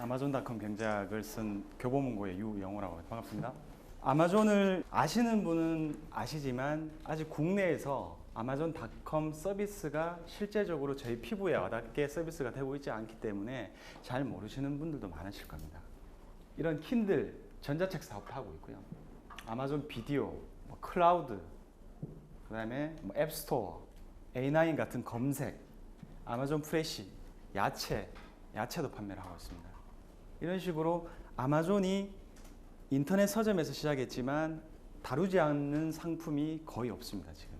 아마존닷컴 경작을 쓴 교보문고의 유영호라고 합니다. 반갑습니다. 아마존을 아시는 분은 아시지만 아직 국내에서 아마존닷컴 서비스가 실제적으로 저희 피부에 와닿게 서비스가 되고 있지 않기 때문에 잘 모르시는 분들도 많으실 겁니다. 이런 킨들 전자책 사업도 하고 있고요. 아마존 비디오, 클라우드, 그 다음에 앱스토어, A9 같은 검색, 아마존 프레시, 야채도 판매를 하고 있습니다. 이런 식으로 아마존이 인터넷 서점에서 시작했지만 다루지 않는 상품이 거의 없습니다. 지금.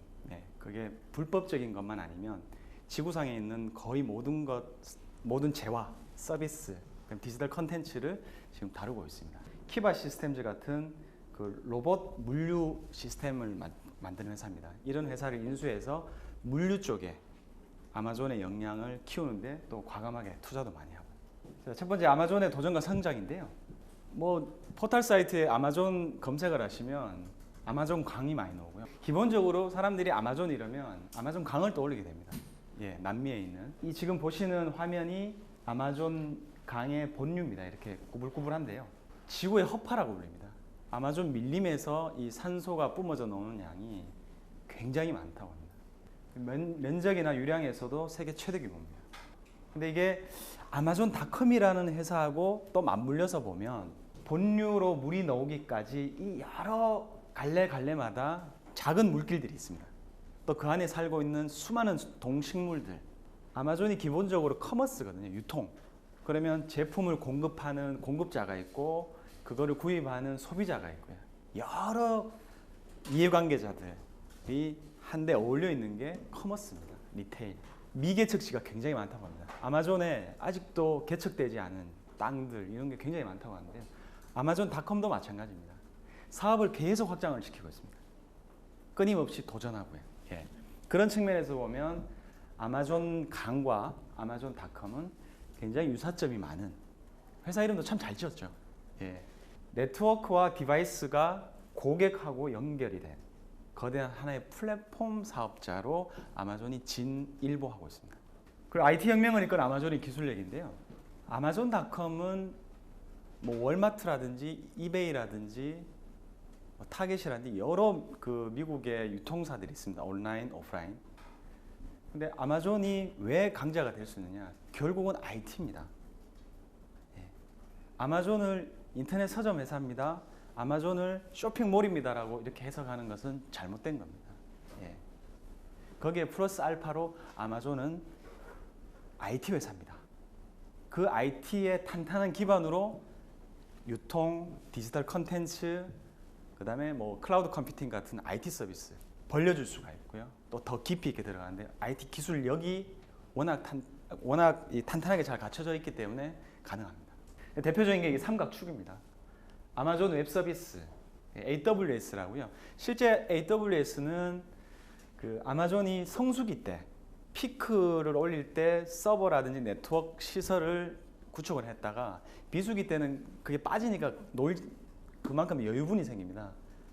그게 불법적인 것만 아니면 지구상에 있는 거의 모든 재화, 서비스, 디지털 컨텐츠를 지금 다루고 있습니다. 키바 시스템즈 같은 그 로봇 물류 시스템을 만드는 회사입니다. 이런 회사를 인수해서 물류 쪽에 아마존의 역량을 키우는데 또 과감하게 투자도 많이 하고. 첫 번째 아마존의 도전과 성장인데요. 포털 사이트에 아마존 검색을 하시면 아마존 강이 많이 나오고요. 기본적으로 사람들이 아마존 이러면 아마존 강을 떠올리게 됩니다. 남미에 있는 이 지금 보시는 화면이 아마존 강의 본류입니다. 이렇게 구불구불한데요. 지구의 허파라고 불립니다. 아마존 밀림에서 이 산소가 뿜어져 나오는 양이 굉장히 많다고 합니다. 면적이나 유량에서도 세계 최대 규모입니다. 근데 이게 아마존닷컴이라는 회사하고 또 맞물려서 보면 본류로 물이 나오기까지 이 여러 갈래마다 작은 물길들이 있습니다. 또 그 안에 살고 있는 수많은 동식물들. 아마존이 기본적으로 커머스거든요. 유통. 그러면 제품을 공급하는 공급자가 있고 그거를 구입하는 소비자가 있고요. 여러 이해관계자들이 한데 어울려 있는 게 커머스입니다. 리테일. 미개척지가 굉장히 많다고 합니다. 아마존에 아직도 개척되지 않은 땅들 이런 게 굉장히 많다고 하는데요. 아마존닷컴도 마찬가지입니다. 사업을 계속 확장을 시키고 있습니다. 끊임없이 도전하고요. 그런 측면에서 보면 아마존 강과 아마존닷컴은 굉장히 유사점이 많은 회사 이름도 참 잘 지었죠. 네트워크와 디바이스가 고객하고 연결이 된 거대한 하나의 플랫폼 사업자로 아마존이 진일보하고 있습니다. 그리고 IT 혁명을 이끈 아마존의 기술력인데요. 아마존닷컴은 월마트라든지 이베이라든지 타겟이라든지 여러 그 미국의 유통사들이 있습니다. 온라인, 오프라인. 근데 아마존이 왜 강자가 될 수 있느냐? 결국은 IT입니다. 아마존을 인터넷 서점 회사입니다. 아마존을 쇼핑몰입니다라고 이렇게 해석하는 것은 잘못된 겁니다. 거기에 플러스 알파로 아마존은 IT 회사입니다. 그 IT의 탄탄한 기반으로 유통, 디지털 컨텐츠, 그 다음에 클라우드 컴퓨팅 같은 IT 서비스 벌려줄 수가 있고요. 또 더 깊이 있게 들어가는데 IT 기술력이 워낙 탄탄하게 잘 갖춰져 있기 때문에 가능합니다. 대표적인 게 삼각축입니다. 아마존 웹 서비스, AWS라고요. 실제 AWS는 그 아마존이 성수기 때 피크를 올릴 때 서버라든지 네트워크 시설을 구축을 했다가 비수기 때는 그게 빠지니까 그만큼 여유분이 생깁니다.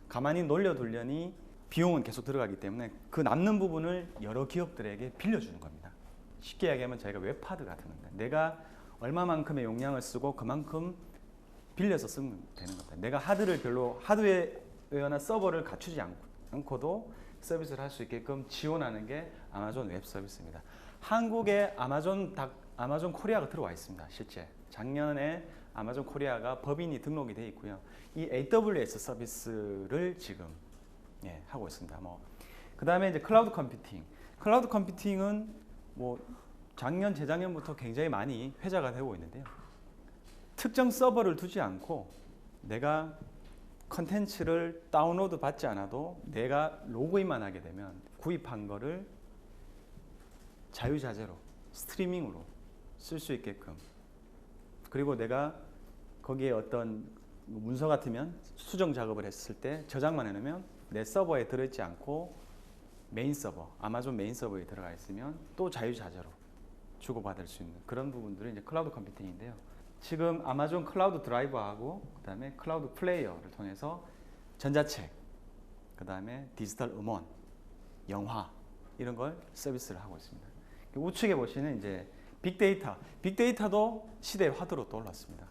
가만히 놀려두려니 비용은 계속 들어가기 때문에 그 남는 부분을 여러 기업들에게 빌려주는 겁니다. 쉽게 이야기하면 저희가 웹하드 같은 겁니다. 내가 얼마만큼의 용량을 쓰고 그만큼 빌려서 쓰면 되는 겁니다. 내가 하드웨어나 서버를 갖추지 않고도 서비스를 할 수 있게끔 지원하는 게 아마존 웹 서비스입니다. 한국에 아마존 코리아가 들어와 있습니다. 실제 작년에 아마존 코리아가 법인이 등록이 되어 있고요. 이 AWS 서비스를 지금 하고 있습니다. 그 다음에 이제 클라우드 컴퓨팅. 클라우드 컴퓨팅은 작년, 재작년부터 굉장히 많이 회자가 되고 있는데요. 특정 서버를 두지 않고 내가 컨텐츠를 다운로드 받지 않아도 내가 로그인만 하게 되면 구입한 거를 자유자재로 스트리밍으로 쓸 수 있게끔, 그리고 내가 거기에 어떤 문서 같으면 수정 작업을 했을 때 저장만 해놓으면 내 서버에 들어있지 않고 메인 서버, 아마존 메인 서버에 들어가 있으면 또 자유자재로 주고받을 수 있는 그런 부분들이 이제 클라우드 컴퓨팅인데요. 지금 아마존 클라우드 드라이버하고 그 다음에 클라우드 플레이어를 통해서 전자책, 그 다음에 디지털 음원, 영화 이런 걸 서비스를 하고 있습니다. 우측에 보시는 이제 빅데이터도 시대의 화두로 떠올랐습니다.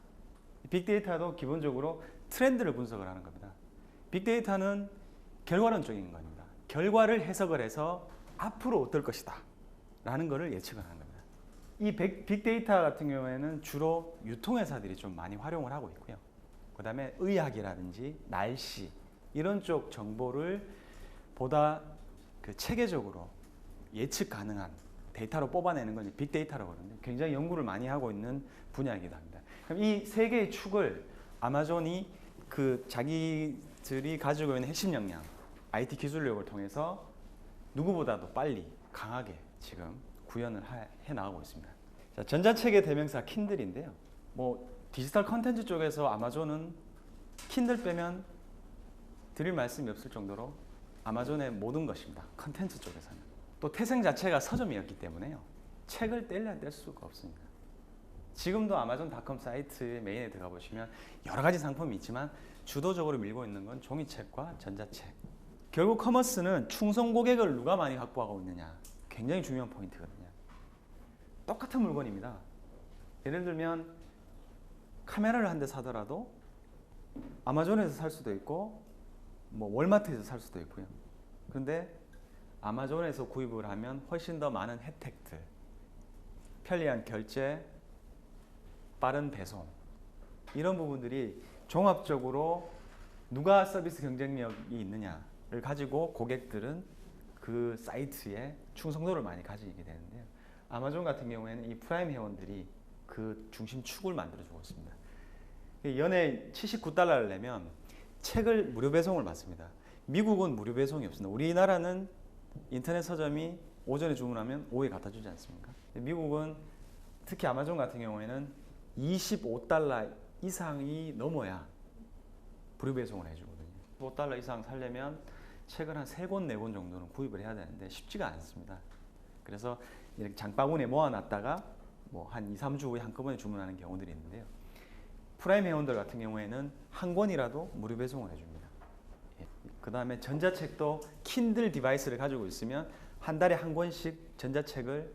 빅데이터도 기본적으로 트렌드를 분석을 하는 겁니다. 빅데이터는 결과론적인 겁니다. 결과를 해석을 해서 앞으로 어떨 것이다 라는 것을 예측을 하는 겁니다. 이 빅데이터 같은 경우에는 주로 유통회사들이 좀 많이 활용을 하고 있고요. 그 다음에 의학이라든지 날씨 이런 쪽 정보를 보다 그 체계적으로 예측 가능한 데이터로 뽑아내는 건 빅데이터라고 하거든요. 굉장히 연구를 많이 하고 있는 분야이기도 합니다. 그럼 이 세 개의 축을 아마존이 그 자기들이 가지고 있는 핵심 역량, IT 기술력을 통해서 누구보다도 빨리 강하게 지금 구현을 해 나가고 있습니다. 자, 전자책의 대명사 킨들인데요. 뭐 디지털 컨텐츠 쪽에서 아마존은 킨들 빼면 드릴 말씀이 없을 정도로 아마존의 모든 것입니다. 컨텐츠 쪽에서는. 또 태생 자체가 서점이었기 때문에요. 책을 뗄래야 뗄 수가 없습니다. 지금도 아마존닷컴 사이트 메인에 들어가 보시면 여러 가지 상품이 있지만 주도적으로 밀고 있는 건 종이책과 전자책. 결국 커머스는 충성 고객을 누가 많이 확보하고 있느냐. 굉장히 중요한 포인트거든요. 똑같은 물건입니다. 예를 들면 카메라를 한 대 사더라도 아마존에서 살 수도 있고 뭐 월마트에서 살 수도 있고요. 그런데 아마존에서 구입을 하면 훨씬 더 많은 혜택들, 편리한 결제, 빠른 배송 이런 부분들이 종합적으로 누가 서비스 경쟁력이 있느냐를 가지고 고객들은 그 사이트에 충성도를 많이 가지게 되는데요. 아마존 같은 경우에는 이 프라임 회원들이 그 중심축을 만들어주고 있습니다. 연에 $79를 내면 책을 무료 배송을 받습니다. 미국은 무료 배송이 없습니다. 우리나라는 인터넷 서점이 오전에 주문하면 오후에 갖다 주지 않습니까? 미국은 특히 아마존 같은 경우에는 $25 이상이 넘어야 무료 배송을 해주거든요. $25 이상 살려면 책을 한 3권, 4권 정도는 구입을 해야 되는데 쉽지가 않습니다. 그래서 이렇게 장바구니에 모아놨다가 뭐 한 2, 3주 후에 한꺼번에 주문하는 경우들이 있는데요. 프라임 회원들 같은 경우에는 한 권이라도 무료 배송을 해줍니다. 그 다음에 전자책도 킨들 디바이스를 가지고 있으면 한 달에 한 권씩 전자책을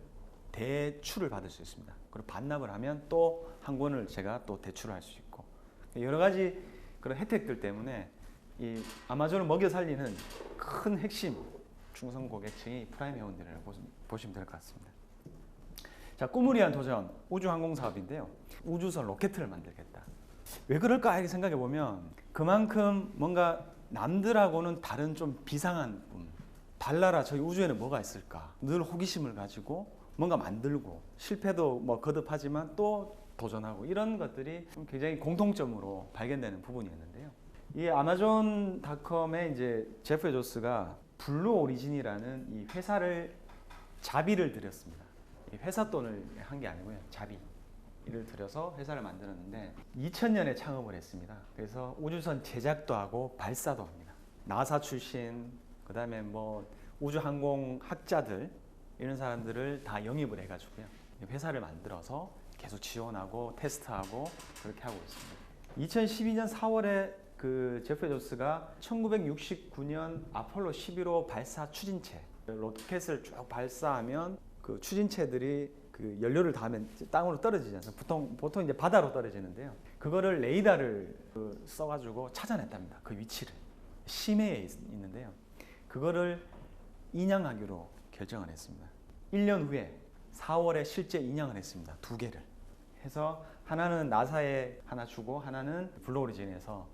대출을 받을 수 있습니다. 그리고 반납을 하면 또 한 권을 제가 또 대출을 할 수 있고 여러 가지 그런 혜택들 때문에 이 아마존을 먹여 살리는 큰 핵심 충성 고객층이 프라임 회원들이라고 보시면 될 것 같습니다. 자, 꿈을 위한 도전 우주항공 사업인데요. 우주선 로켓을 만들겠다. 왜 그럴까 이렇게 생각해 보면 그만큼 뭔가 남들하고는 다른 좀 비상한 꿈. 달나라 저희 우주에는 뭐가 있을까? 늘 호기심을 가지고 뭔가 만들고 실패도 뭐 거듭하지만 또 도전하고 이런 것들이 굉장히 공통점으로 발견되는 부분이었는데요. 이 아마존닷컴의 이제 제프 베조스가 블루 오리진이라는 이 회사를 자비를 들였습니다. 이 회사 돈을 한 게 아니고요. 자비를 들여서 회사를 만들었는데 2000년에 창업을 했습니다. 그래서 우주선 제작도 하고 발사도 합니다. 나사 출신, 그 다음에 뭐 우주항공 학자들 이런 사람들을 다 영입을 해가지고요. 회사를 만들어서 계속 지원하고 테스트하고 그렇게 하고 있습니다. 2012년 4월에 그 제프 베조스가 1969년 아폴로 11호 발사 추진체 로켓을 쭉 발사하면 그 추진체들이 그 연료를 닿으면 땅으로 떨어지지 않습니까? 보통 이제 바다로 떨어지는데요. 그거를 레이더를 써가지고 찾아냈답니다. 그 위치를 심해에 있는데요. 그거를 인양하기로 결정을 했습니다. 1년 후에 4월에 실제 인양을 했습니다. 2개를 해서 하나는 나사에 하나 주고 하나는 블루오리진에서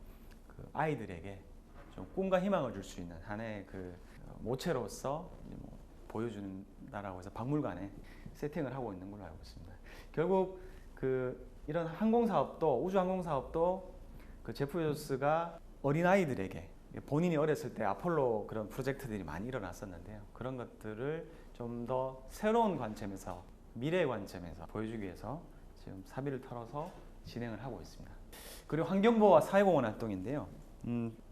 그 아이들에게 좀 꿈과 희망을 줄 수 있는 하나의 그 모체로서 뭐 보여준다라고 해서 박물관에 세팅을 하고 있는 걸로 알고 있습니다. 결국 그 이런 항공 사업도 우주 항공 사업도 그 제프 베조스가 어린 아이들에게 본인이 어렸을 때 아폴로 그런 프로젝트들이 많이 일어났었는데요. 그런 것들을 좀 더 새로운 관점에서 미래의 관점에서 보여주기 위해서 지금 사비를 털어서 진행을 하고 있습니다. 그리고 환경보호와 사회공헌 활동인데요.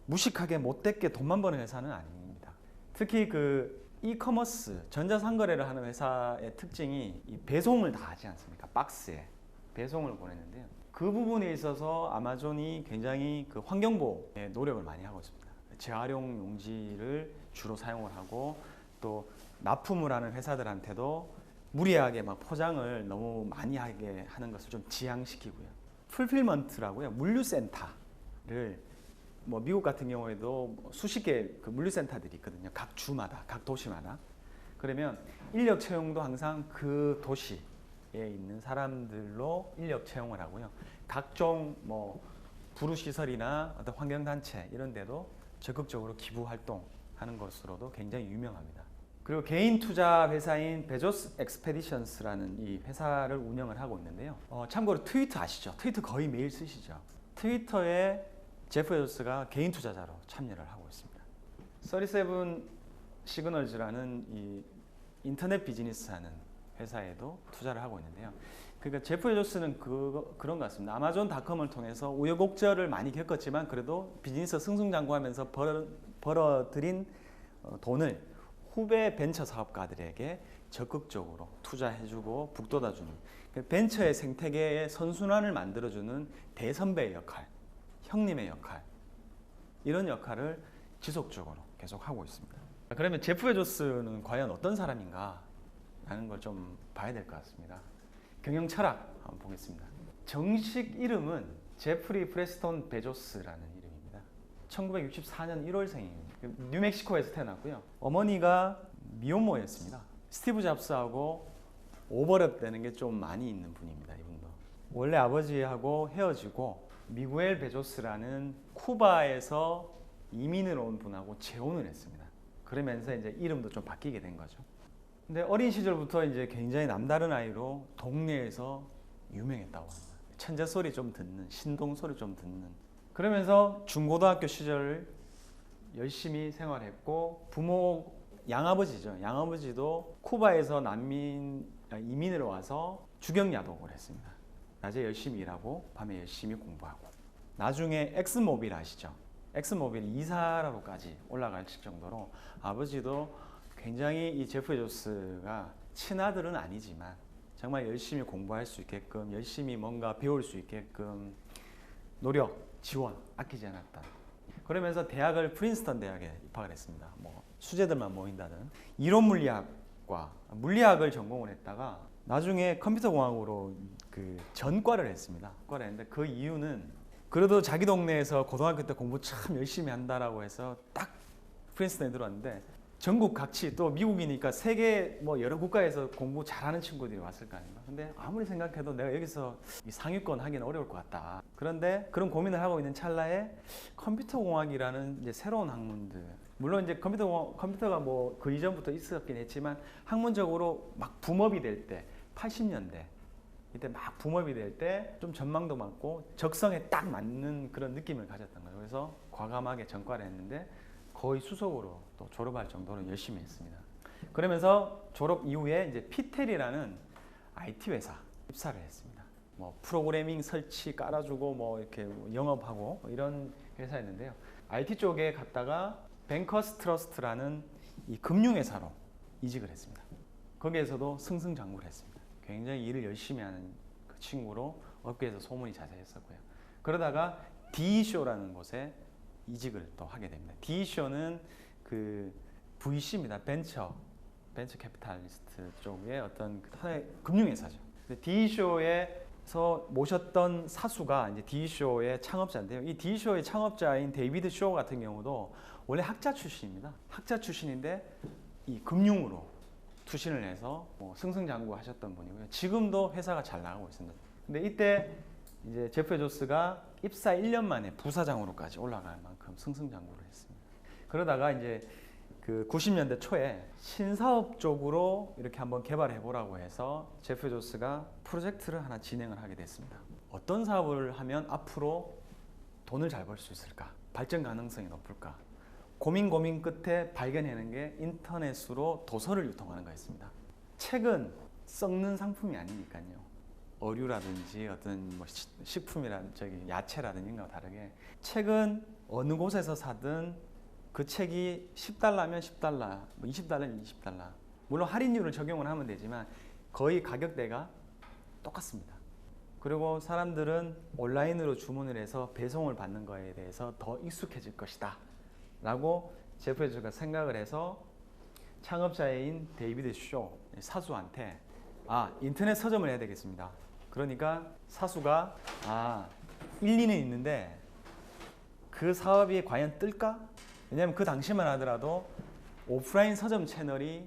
무식하게 못되게 돈만 버는 회사는 아닙니다. 특히 그 이커머스 전자상거래를 하는 회사의 특징이 이 배송을 다 하지 않습니까? 박스에 배송을 보내는데요. 그 부분에 있어서 아마존이 굉장히 그 환경보호에 노력을 많이 하고 있습니다. 재활용 용지를 주로 사용을 하고 또 납품을 하는 회사들한테도 무리하게 막 포장을 너무 많이 하게 하는 것을 좀 지양시키고요. 풀필먼트라고요. 물류센터를 뭐 미국 같은 경우에도 수십 개 그 물류센터들이 있거든요. 각 주마다, 각 도시마다. 그러면 인력 채용도 항상 그 도시에 있는 사람들로 인력 채용을 하고요. 각종 뭐 부르시설이나 어떤 환경단체 이런 데도 적극적으로 기부 활동하는 것으로도 굉장히 유명합니다. 그리고 개인 투자 회사인 베조스 엑스페디션스라는 이 회사를 운영을 하고 있는데요. 참고로 트위터 아시죠? 트위터 거의 매일 쓰시죠? 트위터에 제프 베조스가 개인 투자자로 참여를 하고 있습니다. 37 시그널즈라는 이 인터넷 비즈니스 하는 회사에도 투자를 하고 있는데요. 그러니까 제프 베조스는 그런 것 같습니다. 아마존닷컴을 통해서 우여곡절을 많이 겪었지만 그래도 비즈니스 승승장구하면서 벌어들인 돈을 후배 벤처 사업가들에게 적극적으로 투자해주고 북돋아주는 벤처의 생태계의 선순환을 만들어주는 대선배의 역할, 형님의 역할 이런 역할을 지속적으로 계속 하고 있습니다. 그러면 제프 베조스는 과연 어떤 사람인가 라는 걸 좀 봐야 될 것 같습니다. 경영 철학 한번 보겠습니다. 정식 이름은 제프리 프레스톤 베조스라는 이름입니다. 1964년 1월생입니다. 뉴멕시코에서 태어났고요. 어머니가 미혼모였습니다. 스티브 잡스하고 오버랩 되는 게 좀 많이 있는 분입니다. 이분도 원래 아버지하고 헤어지고 미구엘 베조스라는 쿠바에서 이민을 온 분하고 재혼을 했습니다. 그러면서 이제 이름도 좀 바뀌게 된 거죠. 근데 어린 시절부터 이제 굉장히 남다른 아이로 동네에서 유명했다고 합니다. 천재 소리 좀 듣는, 신동 소리 좀 듣는. 그러면서 중고등학교 시절을 열심히 생활했고 부모 양아버지죠. 양아버지도 쿠바에서 이민을 와서 주경야독을 했습니다. 낮에 열심히 일하고 밤에 열심히 공부하고 나중에 엑슨모빌 아시죠? 엑슨모빌 이사로까지 올라갈 정도로 아버지도 굉장히 이 제프 베조스가 친아들은 아니지만 정말 열심히 공부할 수 있게끔 열심히 뭔가 배울 수 있게끔 노력, 지원 아끼지 않았다. 그러면서 대학을 프린스턴 대학에 입학을 했습니다. 뭐 수재들만 모인다는 이론 물리학과 물리학을 전공을 했다가 나중에 컴퓨터공학으로 그 전과를 했습니다. 전과를 했는데 그 이유는 그래도 자기 동네에서 고등학교 때 공부 참 열심히 한다라고 해서 딱 프린스턴에 들어왔는데 전국 각지 또 미국이니까 세계 뭐 여러 국가에서 공부 잘하는 친구들이 왔을 거 아닙니까? 근데 아무리 생각해도 내가 여기서 이 상위권 하기는 어려울 것 같다. 그런데 그런 고민을 하고 있는 찰나에 컴퓨터공학이라는 이제 새로운 학문들 물론 이제 컴퓨터가 뭐 그 이전부터 있었긴 했지만 학문적으로 막 붐업이 될 때 80년대 이때 막 붐업이 될 때 좀 전망도 많고 적성에 딱 맞는 그런 느낌을 가졌던 거예요. 그래서 과감하게 전과를 했는데 거의 수석으로 또 졸업할 정도로 열심히 했습니다. 그러면서 졸업 이후에 이제 피텔이라는 IT 회사 입사를 했습니다. 뭐 프로그래밍 설치 깔아주고 뭐 이렇게 영업하고 이런 회사였는데요. IT 쪽에 갔다가 뱅커스 트러스트라는 이 금융회사로 이직을 했습니다. 거기에서도 승승장구를 했습니다. 굉장히 일을 열심히 하는 그 친구로 업계에서 소문이 자자했었고요. 그러다가 D쇼라는 곳에 이직을 또 하게 됩니다. D쇼는 그 VC입니다. 벤처 캐피탈리스트 쪽의 어떤 하나의 금융회사죠. D쇼에서 모셨던 사수가 이제 D쇼의 창업자인데요. 이 D쇼의 창업자인 데이비드 쇼 같은 경우도 원래 학자 출신입니다. 학자 출신인데 이 금융으로 투신을 해서 뭐 승승장구하셨던 분이고요. 지금도 회사가 잘 나가고 있습니다. 근데 이때 이제 제프 베조스가 입사 1년 만에 부사장으로까지 올라갈 만큼 승승장구를 했습니다. 그러다가 이제 그 90년대 초에 신사업 쪽으로 이렇게 한번 개발해 보라고 해서 제프 베조스가 프로젝트를 하나 진행을 하게 됐습니다. 어떤 사업을 하면 앞으로 돈을 잘 벌 수 있을까? 발전 가능성이 높을까? 고민 끝에 발견해낸 게 인터넷으로 도서를 유통하는 거였습니다. 책은 썩는 상품이 아니니까요. 어류라든지 어떤 뭐 식품이라든지 야채라든지 이런 거와 다르게 책은 어느 곳에서 사든 그 책이 $10면 $10, 뭐 $20면 $20. 물론 할인율을 적용을 하면 되지만 거의 가격대가 똑같습니다. 그리고 사람들은 온라인으로 주문을 해서 배송을 받는 거에 대해서 더 익숙해질 것이다 라고 제프 베조스가 생각을 해서 창업자인 데이비드 쇼 사수한테 인터넷 서점을 해야 되겠습니다. 그러니까 사수가 1, 2는 있는데 그 사업이 과연 뜰까? 왜냐하면 그 당시만 하더라도 오프라인 서점 채널이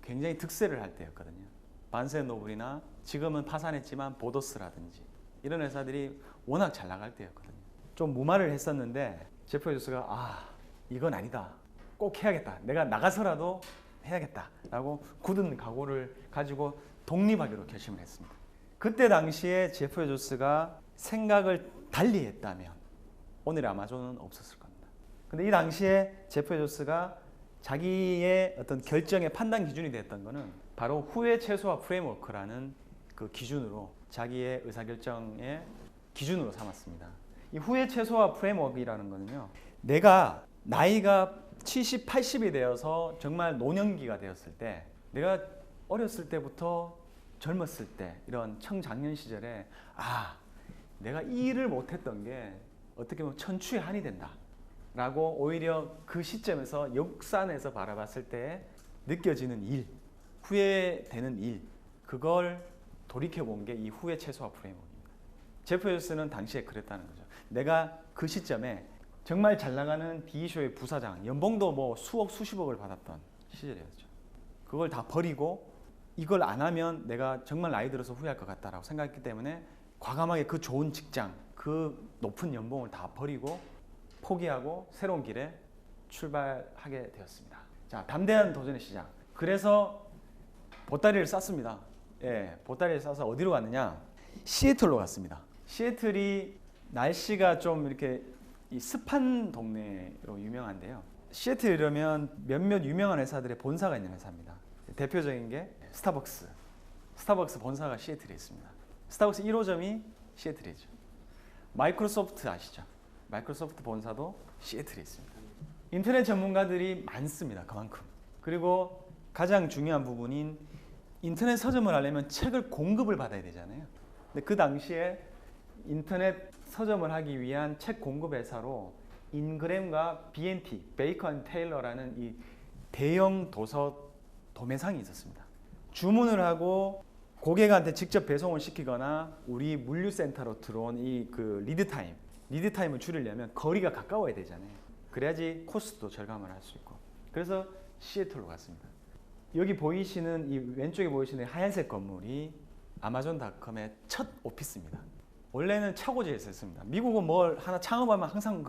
굉장히 득세를 할 때였거든요. 바른스앤노블이나 지금은 파산했지만 보더스라든지 이런 회사들이 워낙 잘 나갈 때였거든요. 좀 무마를 했었는데 제프 베조스가 이건 아니다. 꼭 해야겠다. 내가 나가서라도 해야겠다 라고 굳은 각오를 가지고 독립하기로 결심을 했습니다. 그때 당시에 제프 베조스가 생각을 달리 했다면 오늘의 아마존은 없었을 겁니다. 근데 이 당시에 제프 베조스가 자기의 어떤 결정의 판단 기준이 됐던 거는 바로 후회 최소화 프레임워크라는 그 기준으로 자기의 의사결정의 기준으로 삼았습니다. 이 후회 최소화 프레임워크라는 거는요, 내가 나이가 70, 80이 되어서 정말 노년기가 되었을 때, 내가 어렸을 때부터 젊었을 때 이런 청장년 시절에 내가 이 일을 못했던 게 어떻게 보면 천추의 한이 된다 라고 오히려 그 시점에서 역산해서 바라봤을 때 느껴지는 일, 후회되는 일, 그걸 돌이켜본 게 이 후회 최소화 프레임워크입니다. 제프 베조스는 당시에 그랬다는 거죠. 내가 그 시점에 정말 잘 나가는 디이쇼의 부사장, 연봉도 뭐 수억 수십억을 받았던 시절이었죠. 그걸 다 버리고 이걸 안 하면 내가 정말 나이 들어서 후회할 것 같다라고 생각했기 때문에 과감하게 그 좋은 직장, 그 높은 연봉을 다 버리고 포기하고 새로운 길에 출발하게 되었습니다. 자, 담대한 도전의 시작. 그래서 보따리를 쌌습니다. 보따리를 싸서 어디로 갔느냐? 시애틀로 갔습니다. 시애틀이 날씨가 좀 이렇게 습한 동네로 유명한데요. 시애틀 이러면 몇몇 유명한 회사들의 본사가 있는 회사입니다. 대표적인 게 스타벅스. 스타벅스 본사가 시애틀에 있습니다. 스타벅스 1호점이 시애틀에 있죠. 마이크로소프트 아시죠? 마이크로소프트 본사도 시애틀에 있습니다. 인터넷 전문가들이 많습니다. 그만큼. 그리고 가장 중요한 부분인 인터넷 서점을 하려면 책을 공급을 받아야 되잖아요. 근데 그 당시에 인터넷 서점을 하기 위한 책 공급 회사로 인그램과 B&T, 베이커 앤 테일러라는 이 대형 도서 도매상이 있었습니다. 주문을 하고 고객한테 직접 배송을 시키거나 우리 물류센터로 들어온 이 그 리드타임을 줄이려면 거리가 가까워야 되잖아요. 그래야지 코스트도 절감을 할 수 있고. 그래서 시애틀로 갔습니다. 여기 보이시는 이 왼쪽에 보이시는 하얀색 건물이 아마존닷컴의 첫 오피스입니다. 원래는 차고지에 있었습니다. 미국은 뭘 하나 창업하면 항상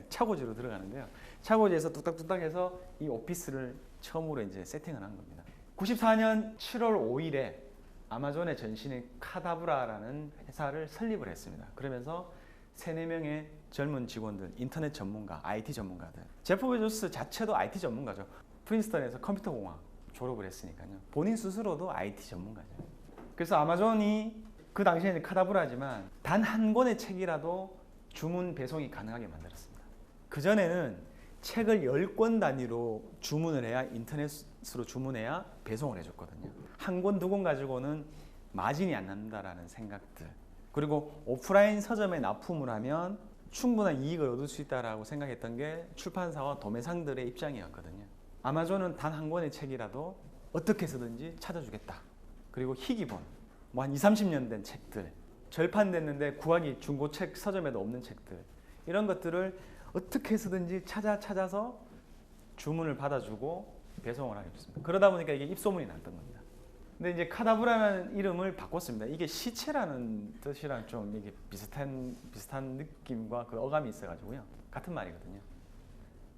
차고지로 들어가는데요. 차고지에서 뚝딱뚝딱 해서 이 오피스를 처음으로 이제 세팅을 한 겁니다. 94년 7월 5일에 아마존의 전신인 카다브라라는 회사를 설립을 했습니다. 그러면서 3, 4명의 젊은 직원들, 인터넷 전문가, IT 전문가들. 제프 베조스 자체도 IT 전문가죠. 프린스턴에서 컴퓨터 공학 졸업을 했으니까요. 본인 스스로도 IT 전문가죠. 그래서 아마존이 그 당시에는 카다브라지만 단 한 권의 책이라도 주문 배송이 가능하게 만들었습니다. 그전에는 책을 10권 단위로 주문을 해야 인터넷으로 주문해야 배송을 해줬거든요. 한 권, 2권 가지고는 마진이 안 난다라는 생각들. 그리고 오프라인 서점에 납품을 하면 충분한 이익을 얻을 수 있다라고 생각했던 게 출판사와 도매상들의 입장이었거든요. 아마존은 단 한 권의 책이라도 어떻게 해서든지 찾아주겠다. 그리고 희귀본, 뭐 한 20, 30년 된 책들, 절판됐는데 구하기 중고책 서점에도 없는 책들, 이런 것들을 어떻게 해서든지 찾아서 주문을 받아주고 배송을 하게 됐습니다. 그러다 보니까 이게 입소문이 났던 겁니다. 근데 이제 카다브라는 이름을 바꿨습니다. 이게 시체라는 뜻이랑 좀 이게 비슷한 느낌과 그 어감이 있어가지고요. 같은 말이거든요.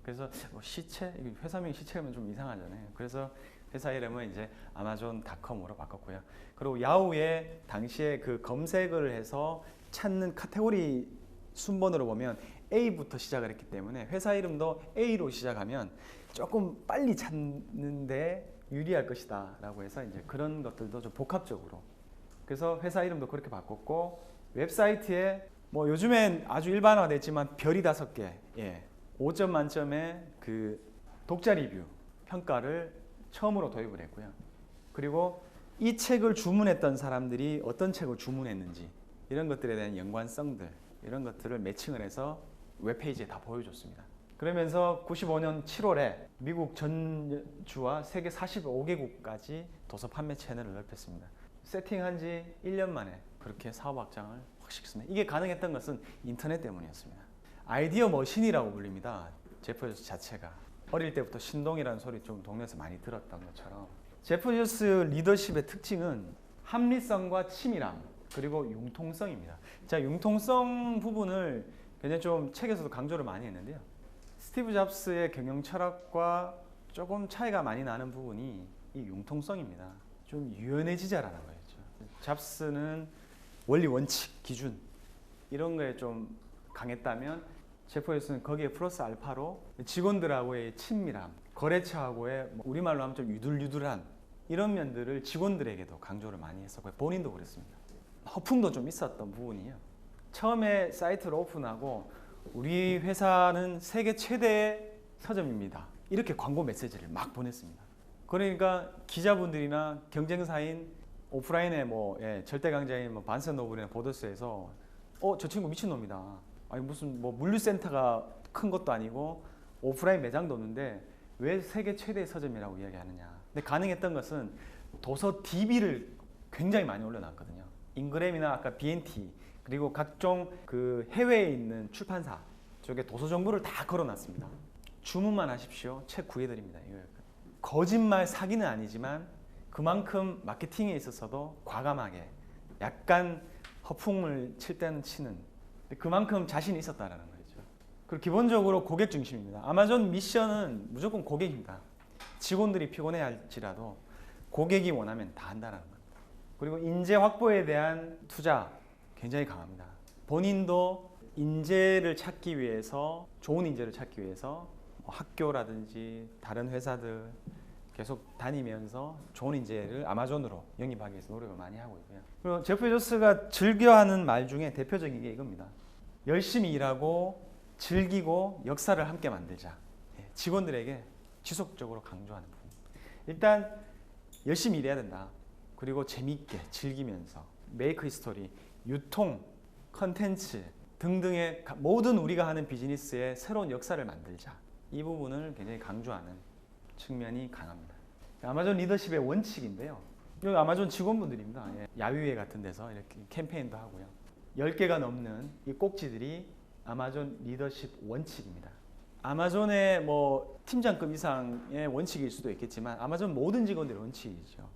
그래서 시체, 회사명이 시체면 좀 이상하잖아요. 그래서 회사 이름은 이제 아마존닷컴으로 바꿨고요. 그리고 야후에 당시에 그 검색을 해서 찾는 카테고리 순번으로 보면 A부터 시작을 했기 때문에 회사 이름도 A로 시작하면 조금 빨리 찾는데 유리할 것이다 라고 해서 이제 그런 것들도 좀 복합적으로, 그래서 회사 이름도 그렇게 바꿨고, 웹사이트에 뭐 요즘엔 아주 일반화됐지만 별이 5개, 5점 만점의 그 독자 리뷰 평가를 처음으로 도입을 했고요. 그리고 이 책을 주문했던 사람들이 어떤 책을 주문했는지 이런 것들에 대한 연관성들, 이런 것들을 매칭을 해서 웹페이지에 다 보여줬습니다. 그러면서 95년 7월에 미국 전주와 세계 45개국까지 도서 판매 채널을 넓혔습니다. 세팅한 지 1년 만에 그렇게 사업 확장을 확 시켰습니다. 이게 가능했던 것은 인터넷 때문이었습니다. 아이디어 머신이라고 불립니다. 제프 조스 자체가. 어릴 때부터 신동이라는 소리 좀 동네에서 많이 들었던 것처럼 제프 조스 리더십의 특징은 합리성과 치밀함 그리고 융통성입니다. 자, 융통성 부분을 굉장히 좀 책에서도 강조를 많이 했는데요. 스티브 잡스의 경영 철학과 조금 차이가 많이 나는 부분이 이 융통성입니다. 좀 유연해지자라는 거였죠. 잡스는 원리, 원칙, 기준 이런 거에 좀 강했다면 제프 조스는 거기에 플러스 알파로 직원들하고의 친밀함, 거래처하고의 우리말로 하면 좀 유들유들한 이런 면들을 직원들에게도 강조를 많이 했었고 본인도 그랬습니다. 허풍도 좀 있었던 부분이에요. 처음에 사이트를 오픈하고 우리 회사는 세계 최대의 서점입니다. 이렇게 광고 메시지를 막 보냈습니다. 그러니까 기자분들이나 경쟁사인 오프라인의 절대 강자인 반센 노블이나 보더스에서 저 친구 미친놈이다. 아니 무슨 물류센터가 큰 것도 아니고 오프라인 매장도 없는데 왜 세계 최대의 서점이라고 이야기하느냐. 근데 가능했던 것은 도서 DB를 굉장히 많이 올려놨거든요. 인그램이나 아까 BNT 그리고 각종 그 해외에 있는 출판사 쪽에 도서 정보를 다 걸어놨습니다. 주문만 하십시오. 책 구해드립니다. 이거 거짓말 사기는 아니지만 그만큼 마케팅에 있어서도 과감하게 약간 허풍을 칠 때는 치는 그만큼 자신이 있었다라는 거죠. 그리고 기본적으로 고객 중심입니다. 아마존 미션은 무조건 고객입니다. 직원들이 피곤해 할지라도 고객이 원하면 다 한다는 겁니다. 그리고 인재 확보에 대한 투자 굉장히 강합니다. 본인도 인재를 찾기 위해서 좋은 인재를 찾기 위해서 학교라든지 다른 회사들 계속 다니면서 좋은 인재를 아마존으로 영입하기 위해서 노력을 많이 하고 있고요. 그리고 제프 조스가 즐겨하는 말 중에 대표적인 게 이겁니다. 열심히 일하고 즐기고 역사를 함께 만들자. 직원들에게 지속적으로 강조하는 부분. 일단 열심히 일해야 된다. 그리고 재미있게 즐기면서 메이크 히스토리, 유통, 컨텐츠 등등의 모든 우리가 하는 비즈니스의 새로운 역사를 만들자. 이 부분을 굉장히 강조하는 측면이 강합니다. 아마존 리더십의 원칙인데요. 여기 아마존 직원분들입니다. 야유회 같은 데서 이렇게 캠페인도 하고요. 10개가 넘는 이 꼭지들이 아마존 리더십 원칙입니다. 아마존의 팀장급 이상의 원칙일 수도 있겠지만 아마존 모든 직원들의 원칙이죠.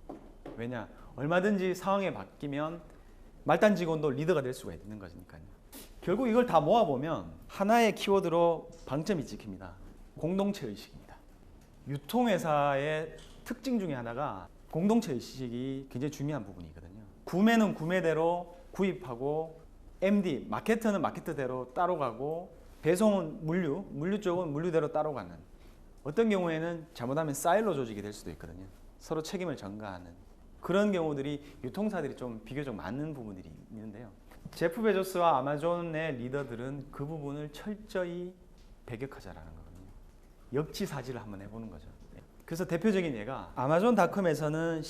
왜냐? 얼마든지 상황이 바뀌면 말단 직원도 리더가 될 수가 있는 거니까요. 결국 이걸 다 모아보면 하나의 키워드로 방점이 찍힙니다. 공동체 의식입니다. 유통회사의 특징 중에 하나가 공동체 의식이 굉장히 중요한 부분이거든요. 구매는 구매대로 구입하고 MD, 마케터는 마케터대로 따로 가고 배송은 물류 쪽은 물류대로 따로 가는 어떤 경우에는 잘못하면 사일로 조직이 될 수도 있거든요. 서로 책임을 전가하는 그런 경우들이 유통사들이 좀 비교적 많은 부분들이 있는데요. 제프 베조스와 아마존의 리더들은 그 부분을 철저히 배격하자라는 거거든요. 역지사지를 한번 해보는 거죠. 그래서 대표적인 예가 아마존닷컴에서는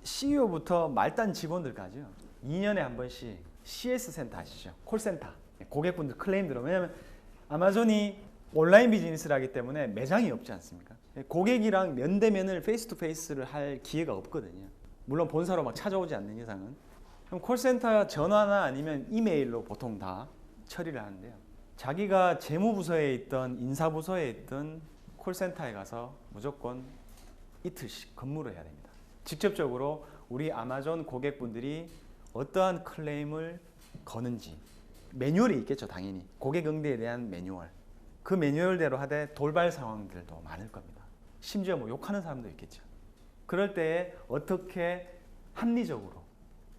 CEO부터 말단 직원들까지요. 2년에 한 번씩 CS 센터 아시죠? 콜센터. 고객분들 클레임 들어. 왜냐하면 아마존이 온라인 비즈니스라기 때문에 매장이 없지 않습니까? 고객이랑 면대면을 페이스 투 페이스를 할 기회가 없거든요. 물론 본사로 막 찾아오지 않는 이상은. 그럼 콜센터 전화나 아니면 이메일로 보통 다 처리를 하는데요. 자기가 재무부서에 있던 인사부서에 있던 콜센터에 가서 무조건 이틀씩 근무를 해야 됩니다. 직접적으로 우리 아마존 고객분들이 어떠한 클레임을 거는지 매뉴얼이 있겠죠. 당연히 고객 응대에 대한 매뉴얼. 그 매뉴얼대로 하되 돌발 상황들도 많을 겁니다. 심지어 욕하는 사람도 있겠죠. 그럴 때에 어떻게 합리적으로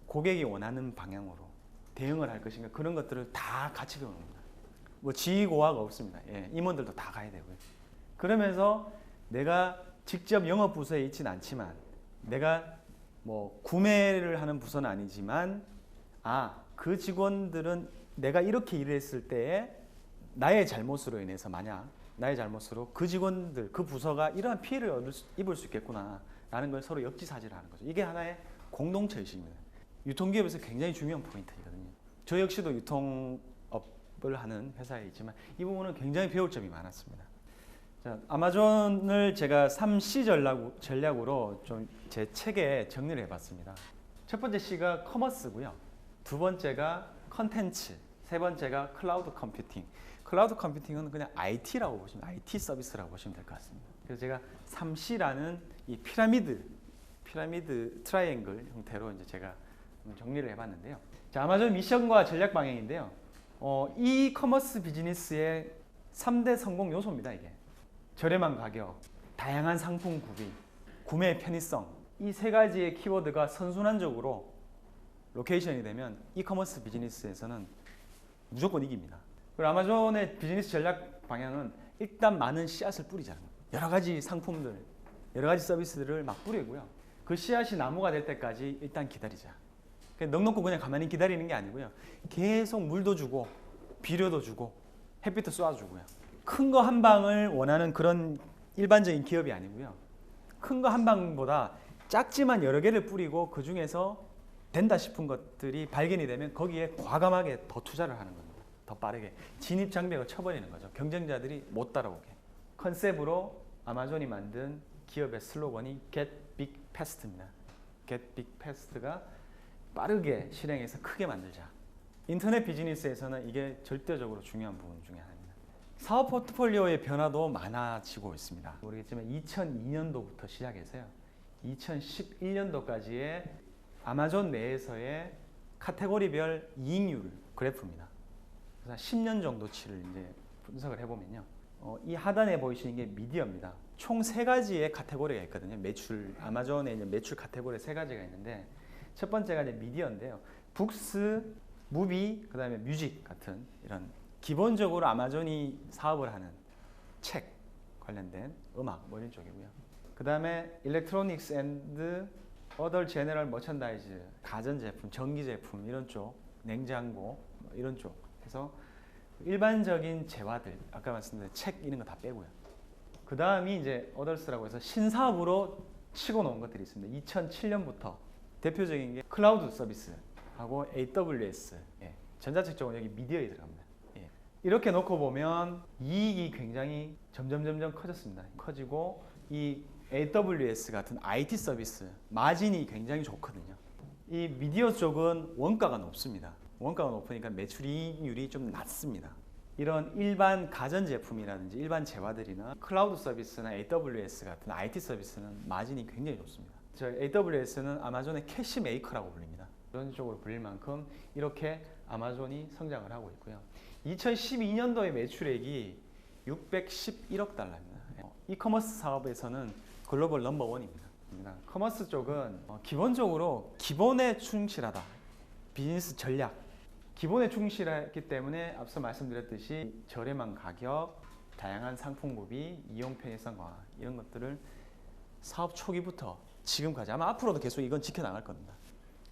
고객이 원하는 방향으로 대응을 할 것인가 그런 것들을 다 같이 배우는 겁니다. 지휘고하가 없습니다. 임원들도 다 가야 되고요. 그러면서 내가 직접 영업 부서에 있지는 않지만 내가 구매를 하는 부서는 아니지만 그 직원들은 내가 이렇게 일을 했을 때에 나의 잘못으로 인해서 만약 나의 잘못으로 그 직원들 그 부서가 이러한 피해를 입을 수 있겠구나 라는 걸 서로 역지사지를 하는 거죠. 이게 하나의 공동체 의식입니다. 유통기업에서 굉장히 중요한 포인트이거든요. 저 역시도 유통업을 하는 회사에 있지만 이 부분은 굉장히 배울 점이 많았습니다. 자, 아마존을 제가 3C 전략으로 좀 제 책에 정리를 해봤습니다. 첫 번째 C가 커머스고요. 두 번째가 컨텐츠, 세 번째가 클라우드 컴퓨팅. 클라우드 컴퓨팅은 그냥 IT라고 보시면 IT 서비스라고 보시면 될 것 같습니다. 그래서 제가 3C라는 이 피라미드 트라이앵글 형태로 이제 제가 정리를 해봤는데요. 자, 아마존 미션과 전략 방향인데요. 이커머스 비즈니스의 3대 성공 요소입니다. 이게 저렴한 가격, 다양한 상품 구비, 구매 편의성, 이 세 가지의 키워드가 선순환적으로 로케이션이 되면 이커머스 비즈니스에서는 무조건 이깁니다. 그리고 아마존의 비즈니스 전략 방향은 일단 많은 씨앗을 뿌리자는 거예요. 여러 가지 상품들, 여러 가지 서비스들을 막 뿌리고요. 그 씨앗이 나무가 될 때까지 일단 기다리자. 넉넉고 그냥 가만히 기다리는 게 아니고요. 계속 물도 주고 비료도 주고 햇빛도 쏴주고요. 큰 거 한 방을 원하는 그런 일반적인 기업이 아니고요. 큰 거 한 방보다 작지만 여러 개를 뿌리고 그 중에서 된다 싶은 것들이 발견이 되면 거기에 과감하게 더 투자를 하는 겁니다. 더 빠르게 진입 장벽을 쳐버리는 거죠. 경쟁자들이 못 따라오게. 컨셉으로 아마존이 만든 기업의 슬로건이 Get Big Fast입니다. Get Big Fast가 빠르게 실행해서 크게 만들자. 인터넷 비즈니스에서는 이게 절대적으로 중요한 부분 중에 하나입니다. 사업 포트폴리오의 변화도 많아지고 있습니다. 모르겠지만 2002년도부터 시작해서요. 2011년도까지의 아마존 내에서의 카테고리별 이익률 그래프입니다. 그래서 10년 정도치를 이제 분석을 해보면요. 이 하단에 보이시는 게 미디어입니다. 총 3가지의 카테고리가 있거든요. 아마존에 이제 매출 카테고리 3가지가 있는데 첫 번째가 이제 미디어인데요. 북스, 무비, 그 다음에 뮤직 같은 이런 기본적으로 아마존이 사업을 하는 책 관련된 음악 뭐 이런 쪽이고요. 그 다음에 일렉트로닉스 앤드 어덜 제너럴 머천다이즈, 가전제품, 전기제품 이런 쪽, 냉장고 뭐 이런 쪽 해서 일반적인 재화들, 아까 말씀드린 책 이런 거 다 빼고요. 그 다음이 이제 어덜스라고 해서 신사업으로 치고 놓은 것들이 있습니다. 2007년부터 대표적인 게 클라우드 서비스하고 AWS, 전자책 쪽은 여기 미디어에 들어갑니다. 이렇게 놓고 보면 이익이 굉장히 점점 커졌습니다. 커지고 이 AWS 같은 IT 서비스 마진이 굉장히 좋거든요. 이 미디어 쪽은 원가가 높습니다. 원가가 높으니까 매출이익률이 좀 낮습니다. 이런 일반 가전제품이라든지 일반 재화들이나 클라우드 서비스나 AWS 같은 IT 서비스는 마진이 굉장히 좋습니다. AWS는 아마존의 캐시 메이커라고 불립니다. 그런 쪽으로 불릴 만큼 이렇게 아마존이 성장을 하고 있고요. 2012년도의 매출액이 611억 달러입니다. 이커머스 사업에서는 글로벌 넘버원입니다. 커머스 쪽은 기본적으로 기본에 충실하다. 비즈니스 전략. 기본에 충실했기 때문에 앞서 말씀드렸듯이 저렴한 가격, 다양한 상품 구비, 이용 편의성화 이런 것들을 사업 초기부터 지금까지 아마 앞으로도 계속 이건 지켜나갈 겁니다.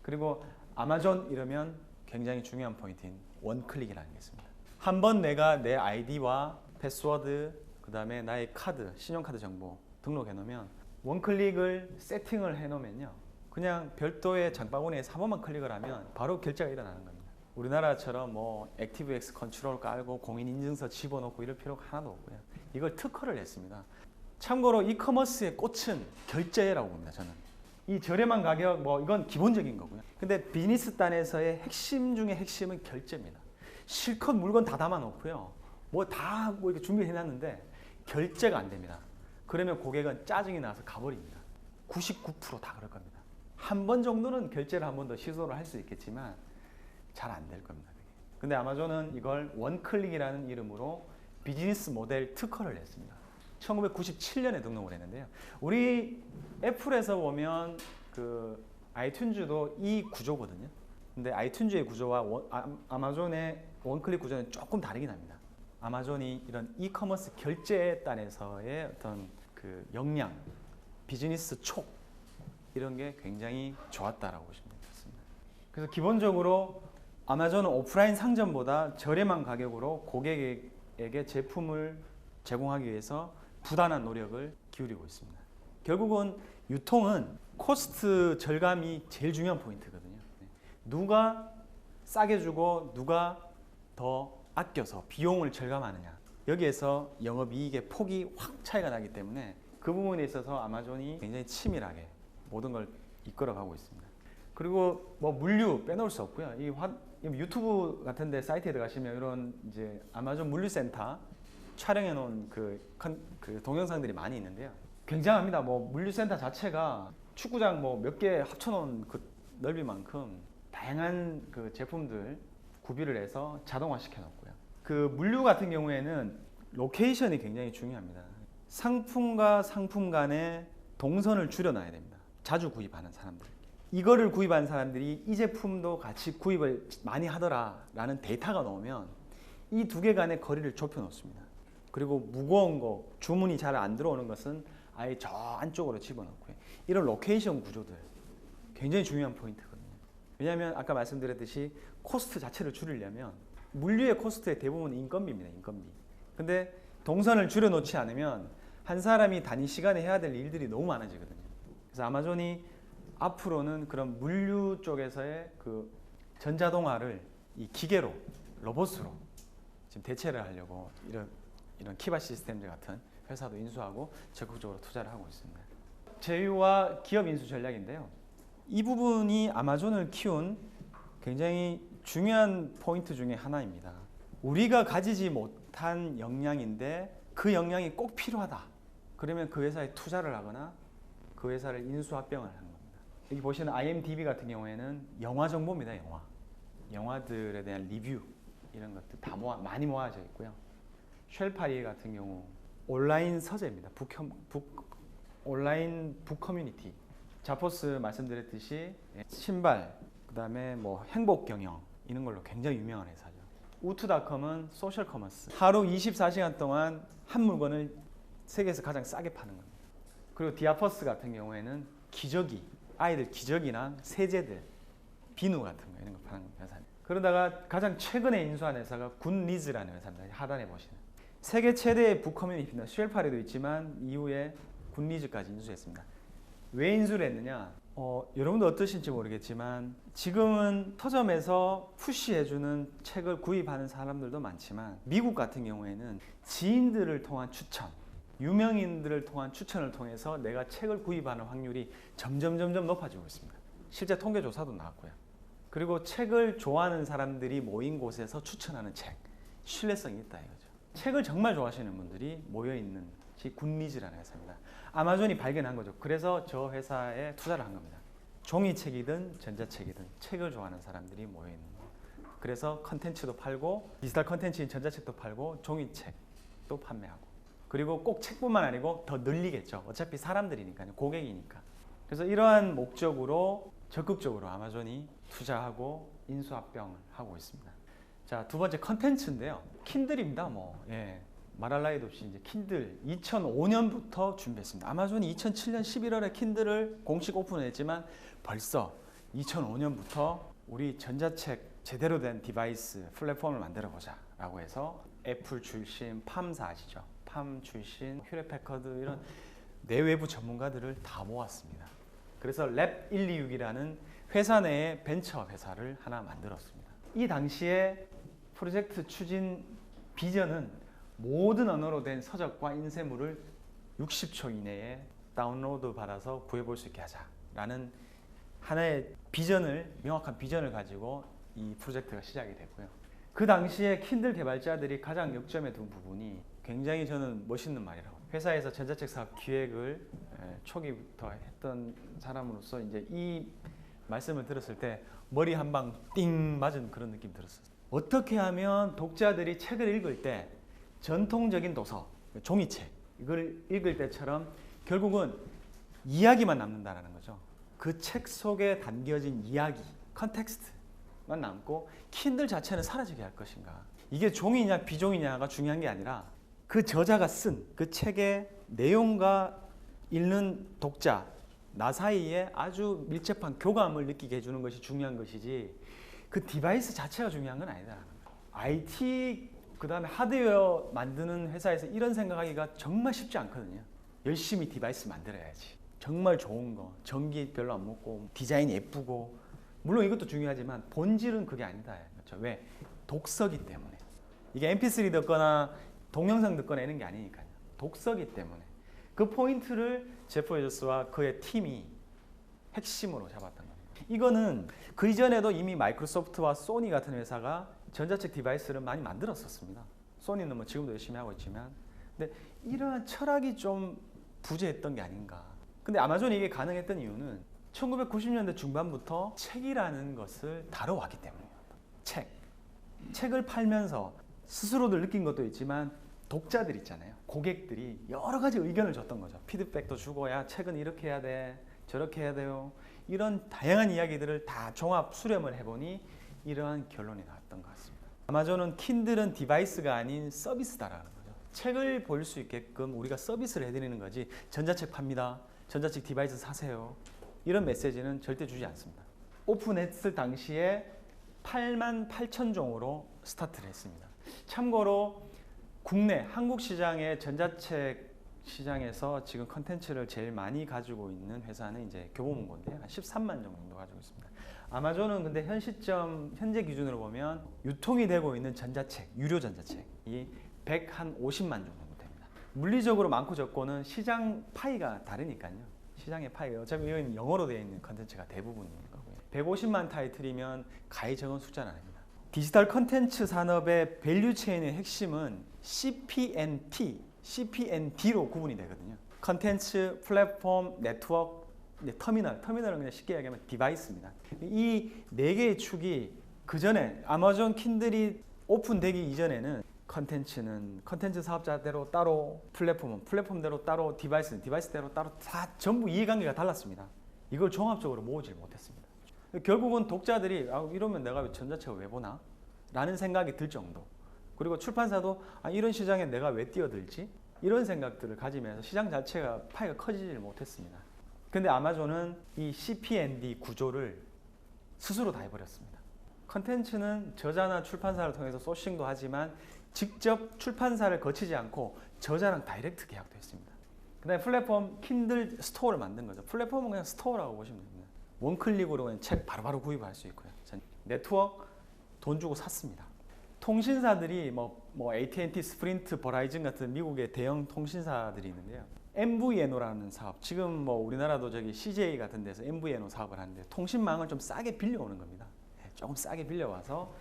그리고 아마존 이러면 굉장히 중요한 포인트인 원클릭이라는 게 있습니다. 한번 내가 내 아이디와 패스워드, 그 다음에 나의 카드, 신용카드 정보 등록해 놓으면 원클릭을 세팅을 해 놓으면요. 그냥 별도의 장바구니에서 한 번만 클릭을 하면 바로 결제가 일어나는 겁니다. 우리나라처럼 뭐 액티브엑스 컨트롤 깔고 공인인증서 집어넣고 이럴 필요가 하나도 없고요. 이걸 특허를 냈습니다. 참고로 이커머스의 꽃은 결제라고 봅니다. 저는 이 저렴한 가격 뭐 이건 기본적인 거고요. 근데 비즈니스 단에서의 핵심 중에 핵심은 결제입니다. 실컷 물건 다 담아 놓고요. 뭐 다 뭐 이렇게 준비해 놨는데 결제가 안 됩니다. 그러면 고객은 짜증이 나서 가버립니다. 99% 그럴 겁니다. 한 번 정도는 결제를 한 번 더 시도를 할 수 있겠지만 잘 안 될 겁니다. 근데 아마존은 이걸 원클릭이라는 이름으로 비즈니스 모델 특허를 냈습니다. 1997년에 등록을 했는데요. 우리 애플에서 보면 그 아이튠즈도 이 구조거든요. 근데 아이튠즈의 구조와 아마존의 원클릭 구조는 조금 다르긴 합니다. 아마존이 이런 이커머스 결제단에서의 어떤 그 역량, 비즈니스 촉 이런 게 굉장히 좋았다라고 보시면 되겠습니다. 그래서 기본적으로 아마존은 오프라인 상점보다 저렴한 가격으로 고객에게 제품을 제공하기 위해서 부단한 노력을 기울이고 있습니다. 결국은 유통은 코스트 절감이 제일 중요한 포인트거든요. 누가 싸게 주고 누가 더 아껴서 비용을 절감하느냐. 여기에서 영업이익의 폭이 확 차이가 나기 때문에 그 부분에 있어서 아마존이 굉장히 치밀하게 모든 걸 이끌어가고 있습니다. 그리고 뭐 물류 빼놓을 수 없고요. 유튜브 같은데 사이트에 들어가시면 이런 이제 아마존 물류센터 촬영해 놓은 그 동영상들이 많이 있는데요. 굉장합니다. 뭐 물류센터 자체가 축구장 뭐 몇 개 합쳐놓은 그 넓이만큼 다양한 그 제품들 구비를 해서 자동화 시켜놓고요. 그 물류 같은 경우에는 로케이션이 굉장히 중요합니다. 상품과 상품 간의 동선을 줄여놔야 됩니다. 자주 구입하는 사람들. 이거를 구입한 사람들이 이 제품도 같이 구입을 많이 하더라라는 데이터가 나오면 이 두 개 간의 거리를 좁혀 놓습니다. 그리고 무거운 거, 주문이 잘 안 들어오는 것은 아예 저 안쪽으로 집어넣고요. 이런 로케이션 구조들 굉장히 중요한 포인트거든요. 왜냐하면 아까 말씀드렸듯이 코스트 자체를 줄이려면 물류의 코스트의 대부분은 인건비입니다. 인건비. 근데 동선을 줄여놓지 않으면 한 사람이 단위 시간에 해야 될 일들이 너무 많아지거든요. 그래서 아마존이 앞으로는 그런 물류 쪽에서의 그 전자동화를 이 기계로, 로봇으로 지금 대체를 하려고 이런 키바 시스템즈 같은 회사도 인수하고 적극적으로 투자를 하고 있습니다. 제휴와 기업 인수 전략인데요. 이 부분이 아마존을 키운 굉장히 중요한 포인트 중에 하나입니다. 우리가 가지지 못한 역량인데 그 역량이 꼭 필요하다. 그러면 그 회사에 투자를 하거나 그 회사를 인수합병을 하는 겁니다. 여기 보시는 IMDb 같은 경우에는 영화 정보입니다. 영화들에 대한 리뷰 이런 것들 다 많이 모아져 있고요. 쉘파리 같은 경우 온라인 서재입니다. 온라인 북 커뮤니티. 자포스 말씀드렸듯이 신발, 그 다음에 뭐 행복 경영 이런 걸로 굉장히 유명한 회사죠. 우투닷컴은 소셜 커머스. 하루 24시간 동안 한 물건을 세계에서 가장 싸게 파는 겁니다. 그리고 디아퍼스 같은 경우에는 기저귀, 아이들 기저귀나 세제들, 비누 같은 거 이런 거 파는 회사입니다. 그러다가 가장 최근에 인수한 회사가 굿리즈라는 회사입니다. 하단에 보시는. 세계 최대의 북 커뮤니티는 쉘파리도 있지만 이후에 굿리즈까지 인수했습니다. 왜 인수를 했느냐? 여러분도 어떠신지 모르겠지만 지금은 서점에서 푸시해주는 책을 구입하는 사람들도 많지만 미국 같은 경우에는 지인들을 통한 추천, 유명인들을 통한 추천을 통해서 내가 책을 구입하는 확률이 점점 높아지고 있습니다. 실제 통계 조사도 나왔고요. 그리고 책을 좋아하는 사람들이 모인 곳에서 추천하는 책, 신뢰성이 있다 이거죠. 책을 정말 좋아하시는 분들이 모여있는 것이 굿리즈라는 회사입니다. 아마존이 발견한 거죠. 그래서 저 회사에 투자를 한 겁니다. 종이책이든 전자책이든 책을 좋아하는 사람들이 모여있는 거. 그래서 컨텐츠도 팔고 디지털 컨텐츠인 전자책도 팔고 종이책도 판매하고 그리고 꼭 책뿐만 아니고 더 늘리겠죠. 어차피 사람들이니까요. 고객이니까. 그래서 이러한 목적으로 적극적으로 아마존이 투자하고 인수합병을 하고 있습니다. 자, 두 번째 컨텐츠인데요. 킨들입니다. 말할 나위도 없이 이제 킨들 2005년부터 준비했습니다. 아마존이 2007년 11월에 킨들을 공식 오픈했지만 벌써 2005년부터 우리 전자책 제대로 된 디바이스 플랫폼을 만들어 보자 라고 해서 애플 출신 팜사 아시죠? 팜 출신 휴렛패커드 이런 내외부 전문가들을 다 모았습니다. 그래서 랩126이라는 회사 내의 벤처 회사를 하나 만들었습니다. 이 당시에 프로젝트 추진 비전은 모든 언어로 된 서적과 인쇄물을 60초 이내에 다운로드 받아서 구해볼 수 있게 하자라는 하나의 명확한 비전을 가지고 이 프로젝트가 시작이 됐고요. 그 당시에 킨들 개발자들이 가장 역점에 둔 부분이 굉장히 저는 멋있는 말이라고. 회사에서 전자책 사업 기획을 초기부터 했던 사람으로서 이제 이 말씀을 들었을 때 머리 한 방 띵 맞은 그런 느낌 들었어요. 어떻게 하면 독자들이 책을 읽을 때 전통적인 도서, 종이책 이걸 읽을 때처럼 결국은 이야기만 남는다는 거죠. 그 책 속에 담겨진 이야기, 컨텍스트만 남고 킨들 자체는 사라지게 할 것인가. 이게 종이냐 비종이냐가 중요한 게 아니라 그 저자가 쓴 그 책의 내용과 읽는 독자, 나 사이에 아주 밀접한 교감을 느끼게 해주는 것이 중요한 것이지 그 디바이스 자체가 중요한 건 아니다라는 거예요. IT 그 다음에 하드웨어 만드는 회사에서 이런 생각하기가 정말 쉽지 않거든요. 열심히 디바이스 만들어야지. 정말 좋은 거, 전기 별로 안 먹고 디자인 예쁘고 물론 이것도 중요하지만 본질은 그게 아니다. 그렇죠? 왜? 독서기 때문에. 이게 mp3 듣거나 동영상 듣거나 이런 게 아니니까요. 독서기 때문에. 그 포인트를 제프 베조스와 그의 팀이 핵심으로 잡았던 겁니다. 이거는 그 이전에도 이미 마이크로소프트와 소니 같은 회사가 전자책 디바이스를 많이 만들었었습니다. 소니는 뭐 지금도 열심히 하고 있지만, 근데 이러한 철학이 좀 부재했던 게 아닌가. 근데 아마존이 이게 가능했던 이유는 1990년대 중반부터 책이라는 것을 다뤄왔기 때문입니다. 책을 팔면서 스스로들 느낀 것도 있지만 독자들 있잖아요. 고객들이 여러 가지 의견을 줬던 거죠. 피드백도 주고, 야, 책은 이렇게 해야 돼, 저렇게 해야 돼요. 이런 다양한 이야기들을 다 종합 수렴을 해보니 이러한 결론이 나왔던 것 같습니다. 아마존은 킨들은 디바이스가 아닌 서비스다라는 거죠. 책을 볼 수 있게끔 우리가 서비스를 해드리는 거지, 전자책 팝니다, 전자책 디바이스 사세요, 이런 메시지는 절대 주지 않습니다. 오픈했을 당시에 88,000종으로 스타트를 했습니다. 참고로 국내 한국 시장의 전자책 시장에서 지금 컨텐츠를 제일 많이 가지고 있는 회사는 이제 교보문고인데요. 한 13만 종 정도 가지고 있습니다. 아마존은 근데 현재 기준으로 보면 유통이 되고 있는 전자책, 유료 전자책이 150만 종 정도 됩니다. 물리적으로 많고 적고는 시장 파이가 다르니까요. 시장의 파이가 어차피 이건 영어로 되어 있는 컨텐츠가 대부분인 거고요. 150만 타이틀이면 가히 적은 숫자는 아닙니다. 디지털 컨텐츠 산업의 밸류 체인의 핵심은 CPND로 구분이 되거든요. 컨텐츠, 플랫폼, 네트워크, 터미널은 그냥 쉽게 얘기하면 디바이스입니다. 이 네 개의 축이 그 전에 아마존 킨들이 오픈되기 이전에는 컨텐츠 사업자대로 따로, 플랫폼대로 따로, 디바이스대로 따로 다 전부 이해관계가 달랐습니다. 이걸 종합적으로 모으질 못했습니다. 결국은 독자들이 이러면 내가 전자책을 왜 보나? 라는 생각이 들 정도. 그리고 출판사도 이런 시장에 내가 왜 뛰어들지? 이런 생각들을 가지면서 시장 자체가 파이가 커지질 못했습니다. 근데 아마존은 이 CPND 구조를 스스로 다 해버렸습니다. 컨텐츠는 저자나 출판사를 통해서 소싱도 하지만 직접 출판사를 거치지 않고 저자랑 다이렉트 계약도 했습니다. 그 다음에 플랫폼 킨들 스토어를 만든 거죠. 플랫폼은 그냥 스토어라고 보시면 됩니다. 원클릭으로 그냥 책 바로바로 구입할 수 있고요. 네트워크 돈 주고 샀습니다. 통신사들이 뭐 AT&T, 스프린트, 버라이즌 같은 미국의 대형 통신사들이 있는데요. MVNO라는 사업, 지금 뭐 우리나라도 저기 CJ 같은 데서 MVNO 사업을 하는데 통신망을 좀 싸게 빌려오는 겁니다. 조금 싸게 빌려와서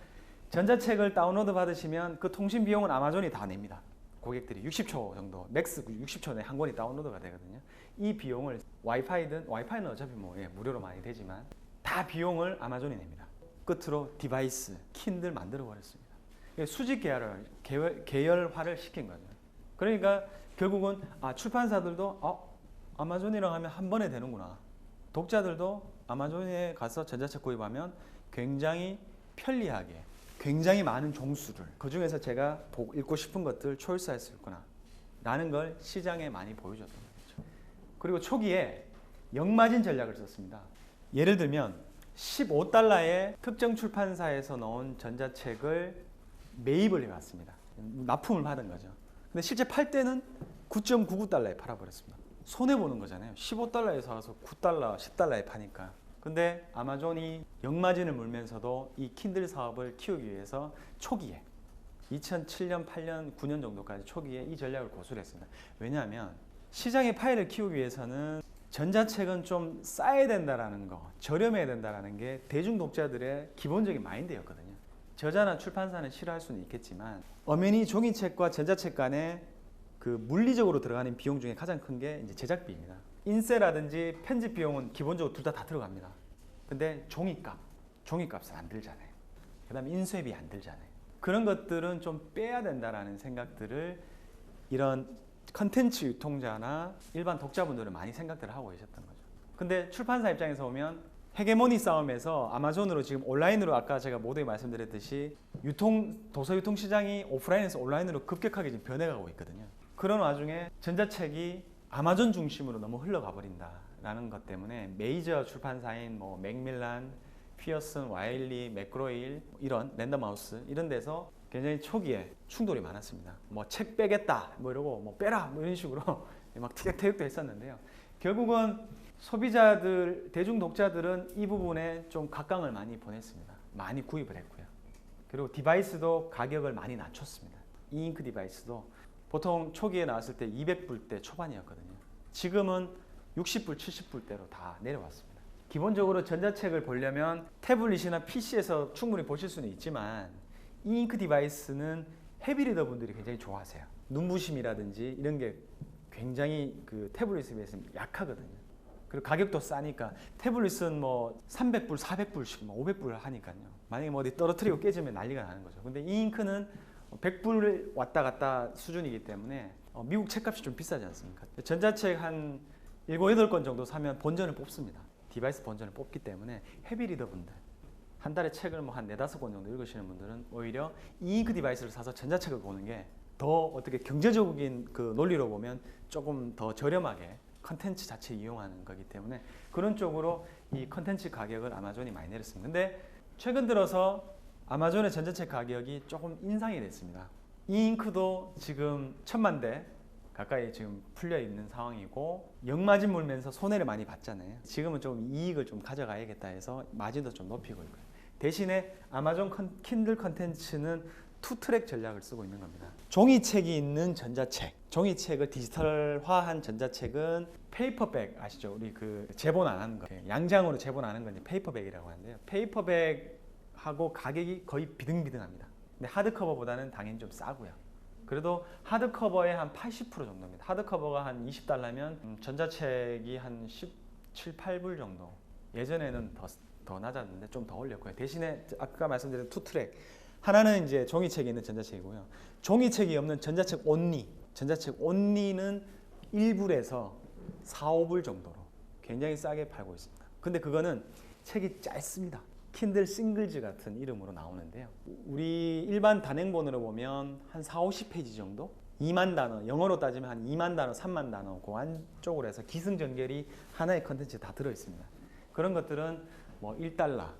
전자책을 다운로드 받으시면 그 통신 비용은 아마존이 다 냅니다. 고객들이 60초 정도, 맥스 60초 내에 한 권이 다운로드가 되거든요. 이 비용을 와이파이는 어차피 무료로 많이 되지만 다 비용을 아마존이 냅니다. 끝으로 디바이스, 킨들 만들어 버렸습니다. 수직 계열화를 시킨 거죠. 그러니까 결국은 출판사들도 아마존이랑 하면 한 번에 되는구나. 독자들도 아마존에 가서 전자책 구입하면 굉장히 편리하게, 굉장히 많은 종수를, 그 중에서 제가 읽고 싶은 것들 초이스할 수 있구나 라는 걸 시장에 많이 보여줬던 거죠. 그리고 초기에 역마진 전략을 썼습니다. 예를 들면 15달러에 특정 출판사에서 넣은 전자책을 매입을 해왔습니다. 납품을 받은 거죠. 근데 실제 팔 때는 9.99달러에 팔아버렸습니다. 손해보는 거잖아요. 15달러에 사서 9달러, 10달러에 파니까. 근데 아마존이 역마진을 물면서도 이 킨들 사업을 키우기 위해서 초기에 2007년, 8년, 9년 정도까지 초기에 이 전략을 고수를 했습니다. 왜냐하면 시장의 파이를 키우기 위해서는 전자책은 좀 싸야 된다라는 거, 저렴해야 된다라는 게 대중 독자들의 기본적인 마인드였거든요. 저자나 출판사는 싫어할 수는 있겠지만 엄연히 종이책과 전자책 간에 그 물리적으로 들어가는 비용 중에 가장 큰 게 이제 제작비입니다. 인쇄라든지 편집 비용은 기본적으로 둘 다 들어갑니다. 근데 종이값은 안 들잖아요. 그 다음에 인쇄비 안 들잖아요. 그런 것들은 좀 빼야 된다라는 생각들을 이런 컨텐츠 유통자나 일반 독자분들은 많이 생각들을 하고 계셨던 거죠. 근데 출판사 입장에서 보면 헤게모니 싸움에서 아마존으로 지금 온라인으로 아까 제가 모두에 말씀드렸듯이 도서 유통 시장이 오프라인에서 온라인으로 급격하게 지금 변해가고 있거든요. 그런 와중에 전자책이 아마존 중심으로 너무 흘러가 버린다라는 것 때문에 메이저 출판사인 뭐 맥밀란, 피어슨, 와일리, 맥그로일 이런 랜덤하우스 이런 데서 굉장히 초기에 충돌이 많았습니다. 뭐 책 빼겠다 뭐 이러고 뭐 빼라 뭐 이런 식으로 막 티격태격도 했었는데요. 결국은 소비자들, 대중 독자들은 이 부분에 좀 각광을 많이 보냈습니다. 많이 구입을 했고요. 그리고 디바이스도 가격을 많이 낮췄습니다. 이잉크 디바이스도 보통 초기에 나왔을 때 200불대 초반이었거든요. 지금은 60불, 70불대로 다 내려왔습니다. 기본적으로 전자책을 보려면 태블릿이나 PC에서 충분히 보실 수는 있지만 이잉크 디바이스는 헤비리더 분들이 굉장히 좋아하세요. 눈부심이라든지 이런 게 굉장히 그 태블릿에 비해서 약하거든요. 그리고 가격도 싸니까 태블릿은 뭐 300불, 400불씩 뭐 500불 하니까요. 만약에 뭐 어디 떨어뜨리고 깨지면 난리가 나는 거죠. 근데 이잉크는 100불 왔다 갔다 수준이기 때문에 미국 책값이 좀 비싸지 않습니까? 전자책 한 7, 8권 정도 사면 본전을 뽑습니다. 디바이스 본전을 뽑기 때문에 헤비리더 분들 한 달에 책을 뭐 한 4, 5권 정도 읽으시는 분들은 오히려 이잉크 디바이스를 사서 전자책을 보는 게 더 어떻게 경제적인 그 논리로 보면 조금 더 저렴하게 컨텐츠 자체 이용하는 거기 때문에 그런 쪽으로 이 컨텐츠 가격을 아마존이 많이 내렸습니다. 근데 최근 들어서 아마존의 전자책 가격이 조금 인상이 됐습니다. 이잉크도 지금 1000만 대 가까이 지금 풀려 있는 상황이고 역마진 물면서 손해를 많이 봤잖아요. 지금은 좀 이익을 좀 가져가야겠다 해서 마진도 좀 높이고 있고요. 대신에 아마존 킨들 컨텐츠는 투트랙 전략을 쓰고 있는 겁니다. 종이책이 있는 전자책, 종이책을 디지털화한 전자책은 페이퍼백 아시죠? 우리 그 제본 안 하는 거, 양장으로 제본 안 하는 건 페이퍼백이라고 하는데요. 페이퍼백하고 가격이 거의 비등비등합니다. 근데 하드커버보다는 당연히 좀 싸고요. 그래도 하드커버의 한 80% 정도입니다. 하드커버가 한 20달러면 전자책이 한 17, 8불 정도. 예전에는 더 낮았는데 좀 더 올렸고요. 대신에 아까 말씀드린 투트랙 하나는 이제 종이책이 있는 전자책이고요. 종이책이 없는 전자책 온리. 전자책 온리는 1불에서 4, 5불 정도로 굉장히 싸게 팔고 있습니다. 근데 그거는 책이 짧습니다. 킨들 싱글즈 같은 이름으로 나오는데요. 우리 일반 단행본으로 보면 한 4, 50페이지 정도? 2만 단어, 영어로 따지면 한 2만 단어, 3만 단어 그 안쪽으로 해서 기승전결이 하나의 컨텐츠에 다 들어있습니다. 그런 것들은 뭐 1달러,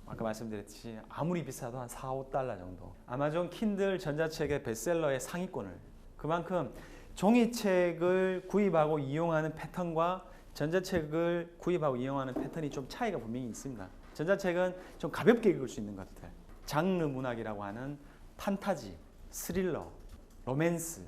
아까 말씀드렸듯이 아무리 비싸도 한 4, 5달러 정도. 아마존 킨들 전자책의 베스트셀러의 상위권을 그만큼 종이책을 구입하고 이용하는 패턴과 전자책을 구입하고 이용하는 패턴이 좀 차이가 분명히 있습니다. 전자책은 좀 가볍게 읽을 수 있는 것들, 장르 문학이라고 하는 판타지, 스릴러, 로맨스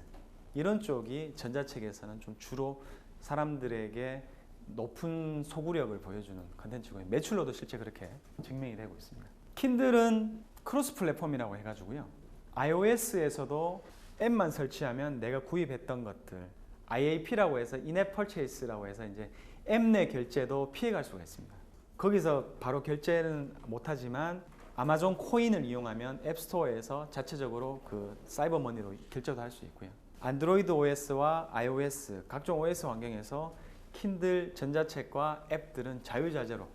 이런 쪽이 전자책에서는 좀 주로 사람들에게 높은 소구력을 보여주는 컨텐츠고요. 매출로도 실제 그렇게 증명이 되고 있습니다. 킨들은 크로스 플랫폼이라고 해가지고요. iOS에서도 앱만 설치하면 내가 구입했던 것들, IAP라고 해서 인앱 퍼체이스라고 해서 이제 앱 내 결제도 피해갈 수가 있습니다. 거기서 바로 결제는 못하지만 아마존 코인을 이용하면 앱스토어에서 자체적으로 그 사이버머니로 결제도 할 수 있고요. 안드로이드 OS와 iOS 각종 OS 환경에서 킨들 전자책과 앱들은 자유자재로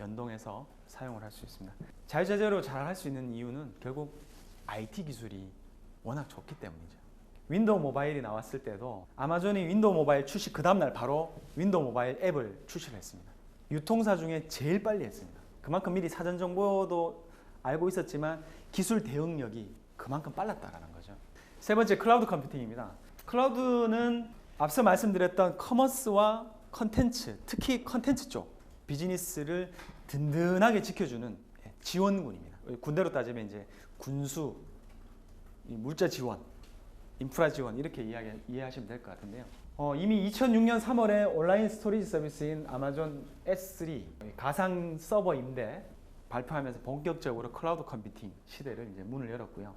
연동해서 사용을 할 수 있습니다. 자유자재로 잘 할 수 있는 이유는 결국 IT 기술이 워낙 좋기 때문이죠. 윈도우 모바일이 나왔을 때도 아마존이 윈도우 모바일 출시 그 다음날 바로 윈도우 모바일 앱을 출시를 했습니다. 유통사 중에 제일 빨리 했습니다. 그만큼 미리 사전 정보도 알고 있었지만 기술 대응력이 그만큼 빨랐다라는 거죠. 세 번째 클라우드 컴퓨팅입니다. 클라우드는 앞서 말씀드렸던 커머스와 컨텐츠, 특히 컨텐츠 쪽 비즈니스를 든든하게 지켜주는 지원군입니다. 군대로 따지면 이제 군수, 물자 지원, 인프라 지원 이렇게 이해하시면 될 것 같은데요. 이미 2006년 3월에 온라인 스토리지 서비스인 아마존 S3 가상 서버 임대 발표하면서 본격적으로 클라우드 컴퓨팅 시대를 이제 문을 열었고요.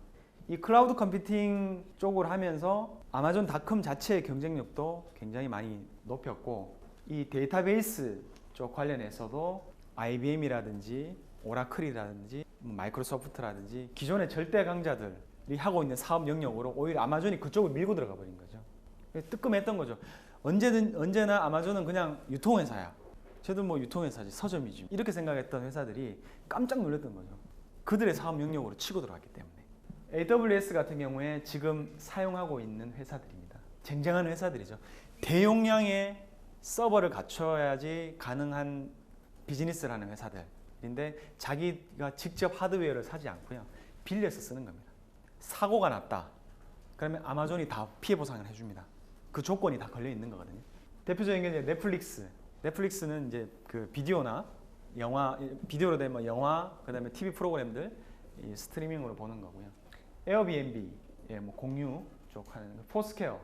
이 클라우드 컴퓨팅 쪽을 하면서 아마존닷컴 자체의 경쟁력도 굉장히 많이 높였고 이 데이터베이스 쪽 관련해서도 IBM이라든지 오라클이라든지 마이크로소프트라든지 기존의 절대 강자들이 하고 있는 사업 영역으로 오히려 아마존이 그쪽을 밀고 들어가 버린 거죠. 뜨끔했던 거죠. 언제나 아마존은 그냥 유통회사야. 쟤도 뭐 유통회사지, 서점이지. 이렇게 생각했던 회사들이 깜짝 놀랐던 거죠. 그들의 사업 영역으로 치고 들어갔기 때문에. AWS 같은 경우에 지금 사용하고 있는 회사들입니다. 쟁쟁한 회사들이죠. 대용량의 서버를 갖춰야지 가능한 비즈니스를 하는 회사들인데 자기가 직접 하드웨어를 사지 않고요. 빌려서 쓰는 겁니다. 사고가 났다. 그러면 아마존이 다 피해 보상을 해줍니다. 그 조건이 다 걸려 있는 거거든요. 대표적인 게 이제 넷플릭스. 넷플릭스는 이제 그 비디오나 영화, 비디오로 된 뭐 영화, 그다음에 TV 프로그램들 이 스트리밍으로 보는 거고요. 에어비앤비, 뭐 공유 쪽 하는 포스케어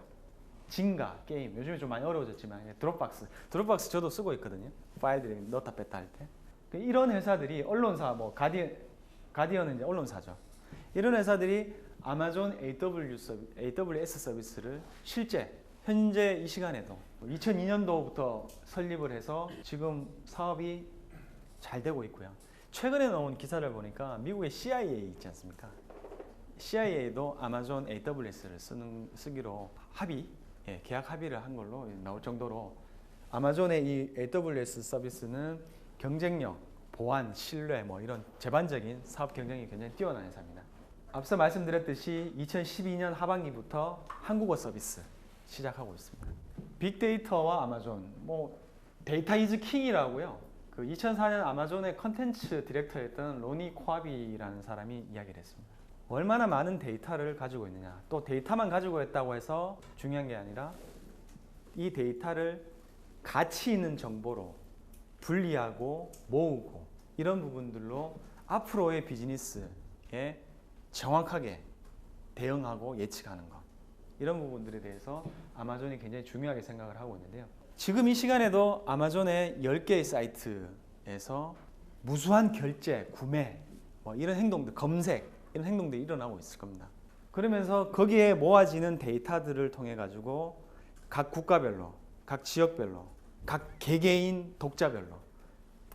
진가 게임 요즘에 좀 많이 어려워졌지만 드롭박스 저도 쓰고 있거든요. 파일들이 넣었다 뺐다 할 때. 이런 회사들이 언론사 뭐 가디언은 이제 언론사죠. 이런 회사들이 아마존 AWS 서비스를 실제 현재 이 시간에도 2002년도부터 설립을 해서 지금 사업이 잘 되고 있고요. 최근에 나온 기사를 보니까 미국의 CIA 있지 않습니까? CIA도 아마존 AWS를 쓰기로 계약 합의를 한 걸로 나올 정도로 아마존의 이 AWS 서비스는 경쟁력, 보안, 신뢰 뭐 이런 제반적인 사업 경쟁이 굉장히 뛰어난 회사입니다. 앞서 말씀드렸듯이 2012년 하반기부터 한국어 서비스 시작하고 있습니다. 빅데이터와 아마존, 뭐 데이터 이즈 킹이라고요. 그 2004년 아마존의 컨텐츠 디렉터였던 로니 코아비라는 사람이 이야기를 했습니다. 얼마나 많은 데이터를 가지고 있느냐, 또 데이터만 가지고 있다고 해서 중요한 게 아니라 이 데이터를 가치 있는 정보로 분리하고 모으고 이런 부분들로 앞으로의 비즈니스에 정확하게 대응하고 예측하는 것, 이런 부분들에 대해서 아마존이 굉장히 중요하게 생각을 하고 있는데요. 지금 이 시간에도 아마존의 10개의 사이트에서 무수한 결제, 구매, 뭐 이런 행동들, 검색 이런 행동들이 일어나고 있을 겁니다. 그러면서 거기에 모아지는 데이터들을 통해 가지고 각 국가별로, 각 지역별로, 각 개개인 독자별로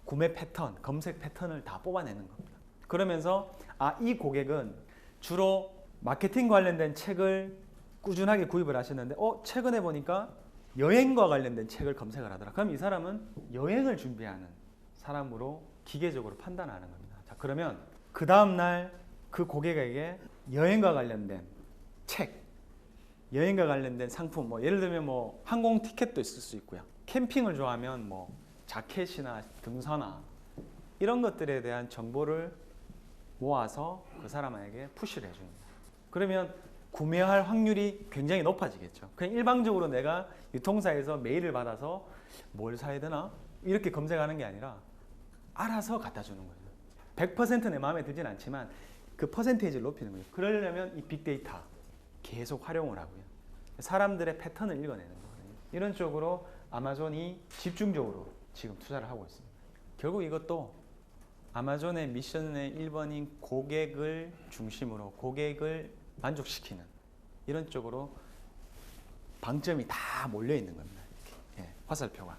구매 패턴, 검색 패턴을 다 뽑아내는 겁니다. 그러면서 이 고객은 주로 마케팅 관련된 책을 꾸준하게 구입을 하셨는데 최근에 보니까 여행과 관련된 책을 검색을 하더라. 그럼 이 사람은 여행을 준비하는 사람으로 기계적으로 판단하는 겁니다. 자, 그러면 그 다음 날 그 고객에게 여행과 관련된 책, 여행과 관련된 상품, 뭐 예를 들면 뭐 항공 티켓도 있을 수 있고요. 캠핑을 좋아하면 뭐 자켓이나 등산화 이런 것들에 대한 정보를 모아서 그 사람에게 푸시를 해줍니다. 그러면 구매할 확률이 굉장히 높아지겠죠. 그냥 일방적으로 내가 유통사에서 메일을 받아서 뭘 사야 되나 이렇게 검색하는 게 아니라 알아서 갖다 주는 거예요. 100% 내 마음에 들진 않지만 그 퍼센테이지를 높이는 거예요. 그러려면 이 빅데이터 계속 활용을 하고요. 사람들의 패턴을 읽어내는 거거든요. 이런 쪽으로 아마존이 집중적으로 지금 투자를 하고 있습니다. 결국 이것도 아마존의 미션의 1번인 고객을 중심으로 고객을 만족시키는 이런 쪽으로 방점이 다 몰려 있는 겁니다. 이렇게, 화살표가.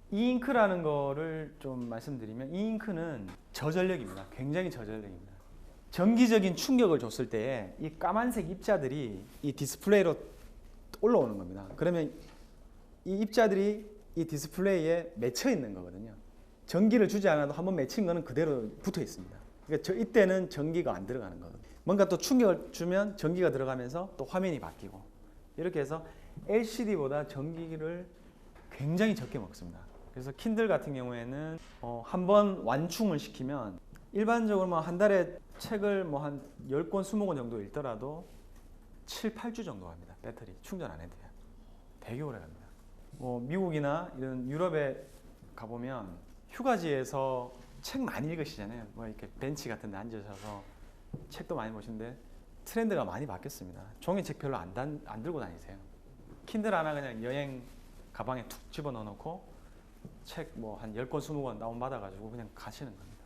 이잉크라는 거를 좀 말씀드리면 이잉크는 저전력입니다. 굉장히 저전력입니다. 전기적인 충격을 줬을 때 이 까만색 입자들이 이 디스플레이로 올라오는 겁니다. 그러면 이 입자들이 이 디스플레이에 맺혀 있는 거거든요. 전기를 주지 않아도 한번 맺힌 거는 그대로 붙어 있습니다. 그러니까 이때는 전기가 안 들어가는 거거든요. 뭔가 또 충격을 주면 전기가 들어가면서 또 화면이 바뀌고 이렇게 해서 LCD보다 전기를 굉장히 적게 먹습니다. 그래서 킨들 같은 경우에는 한번 완충을 시키면 일반적으로 뭐 한 달에 책을 뭐 한 10권, 20권 정도 읽더라도 7, 8주 정도 갑니다. 배터리 충전 안 해도 돼요. 되게 오래 갑니다. 뭐 미국이나 이런 유럽에 가보면 휴가지에서 책 많이 읽으시잖아요. 뭐 이렇게 벤치 같은 데 앉으셔서 책도 많이 보시는데 트렌드가 많이 바뀌었습니다. 종이책 별로 안 들고 다니세요. 킨들 하나 그냥 여행 가방에 툭 집어넣어 놓고 책 뭐 한 10권, 20권 다운받아가지고 그냥 가시는 겁니다.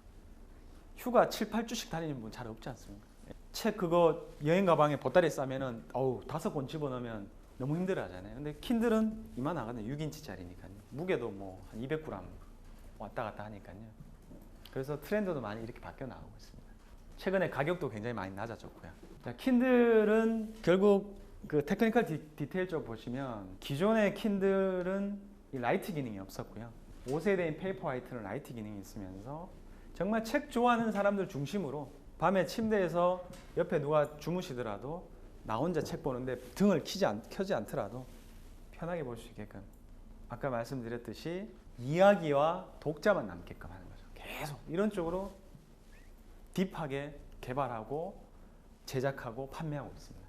휴가 7, 8주씩 다니는 분 잘 없지 않습니까? 책 그거 여행 가방에 보따리에 싸면은 5권 집어넣으면 너무 힘들어 하잖아요. 근데 킨들은 이만하거든요. 6인치짜리니까요. 무게도 뭐 한 200g 왔다 갔다 하니까요. 그래서 트렌드도 많이 이렇게 바뀌어 나가고 있습니다. 최근에 가격도 굉장히 많이 낮아졌고요. 자, 킨들은 결국 그 테크니컬 디테일 쪽 보시면 기존의 킨들은 이 라이트 기능이 없었고요. 5세대인 페이퍼화이트는 라이트 기능이 있으면서 정말 책 좋아하는 사람들 중심으로 밤에 침대에서 옆에 누가 주무시더라도 나 혼자 책 보는데 등을 켜지 않더라도 편하게 볼 수 있게끔 아까 말씀드렸듯이 이야기와 독자만 남게끔 하는 거죠. 계속 이런 쪽으로 딥하게 개발하고 제작하고 판매하고 있습니다.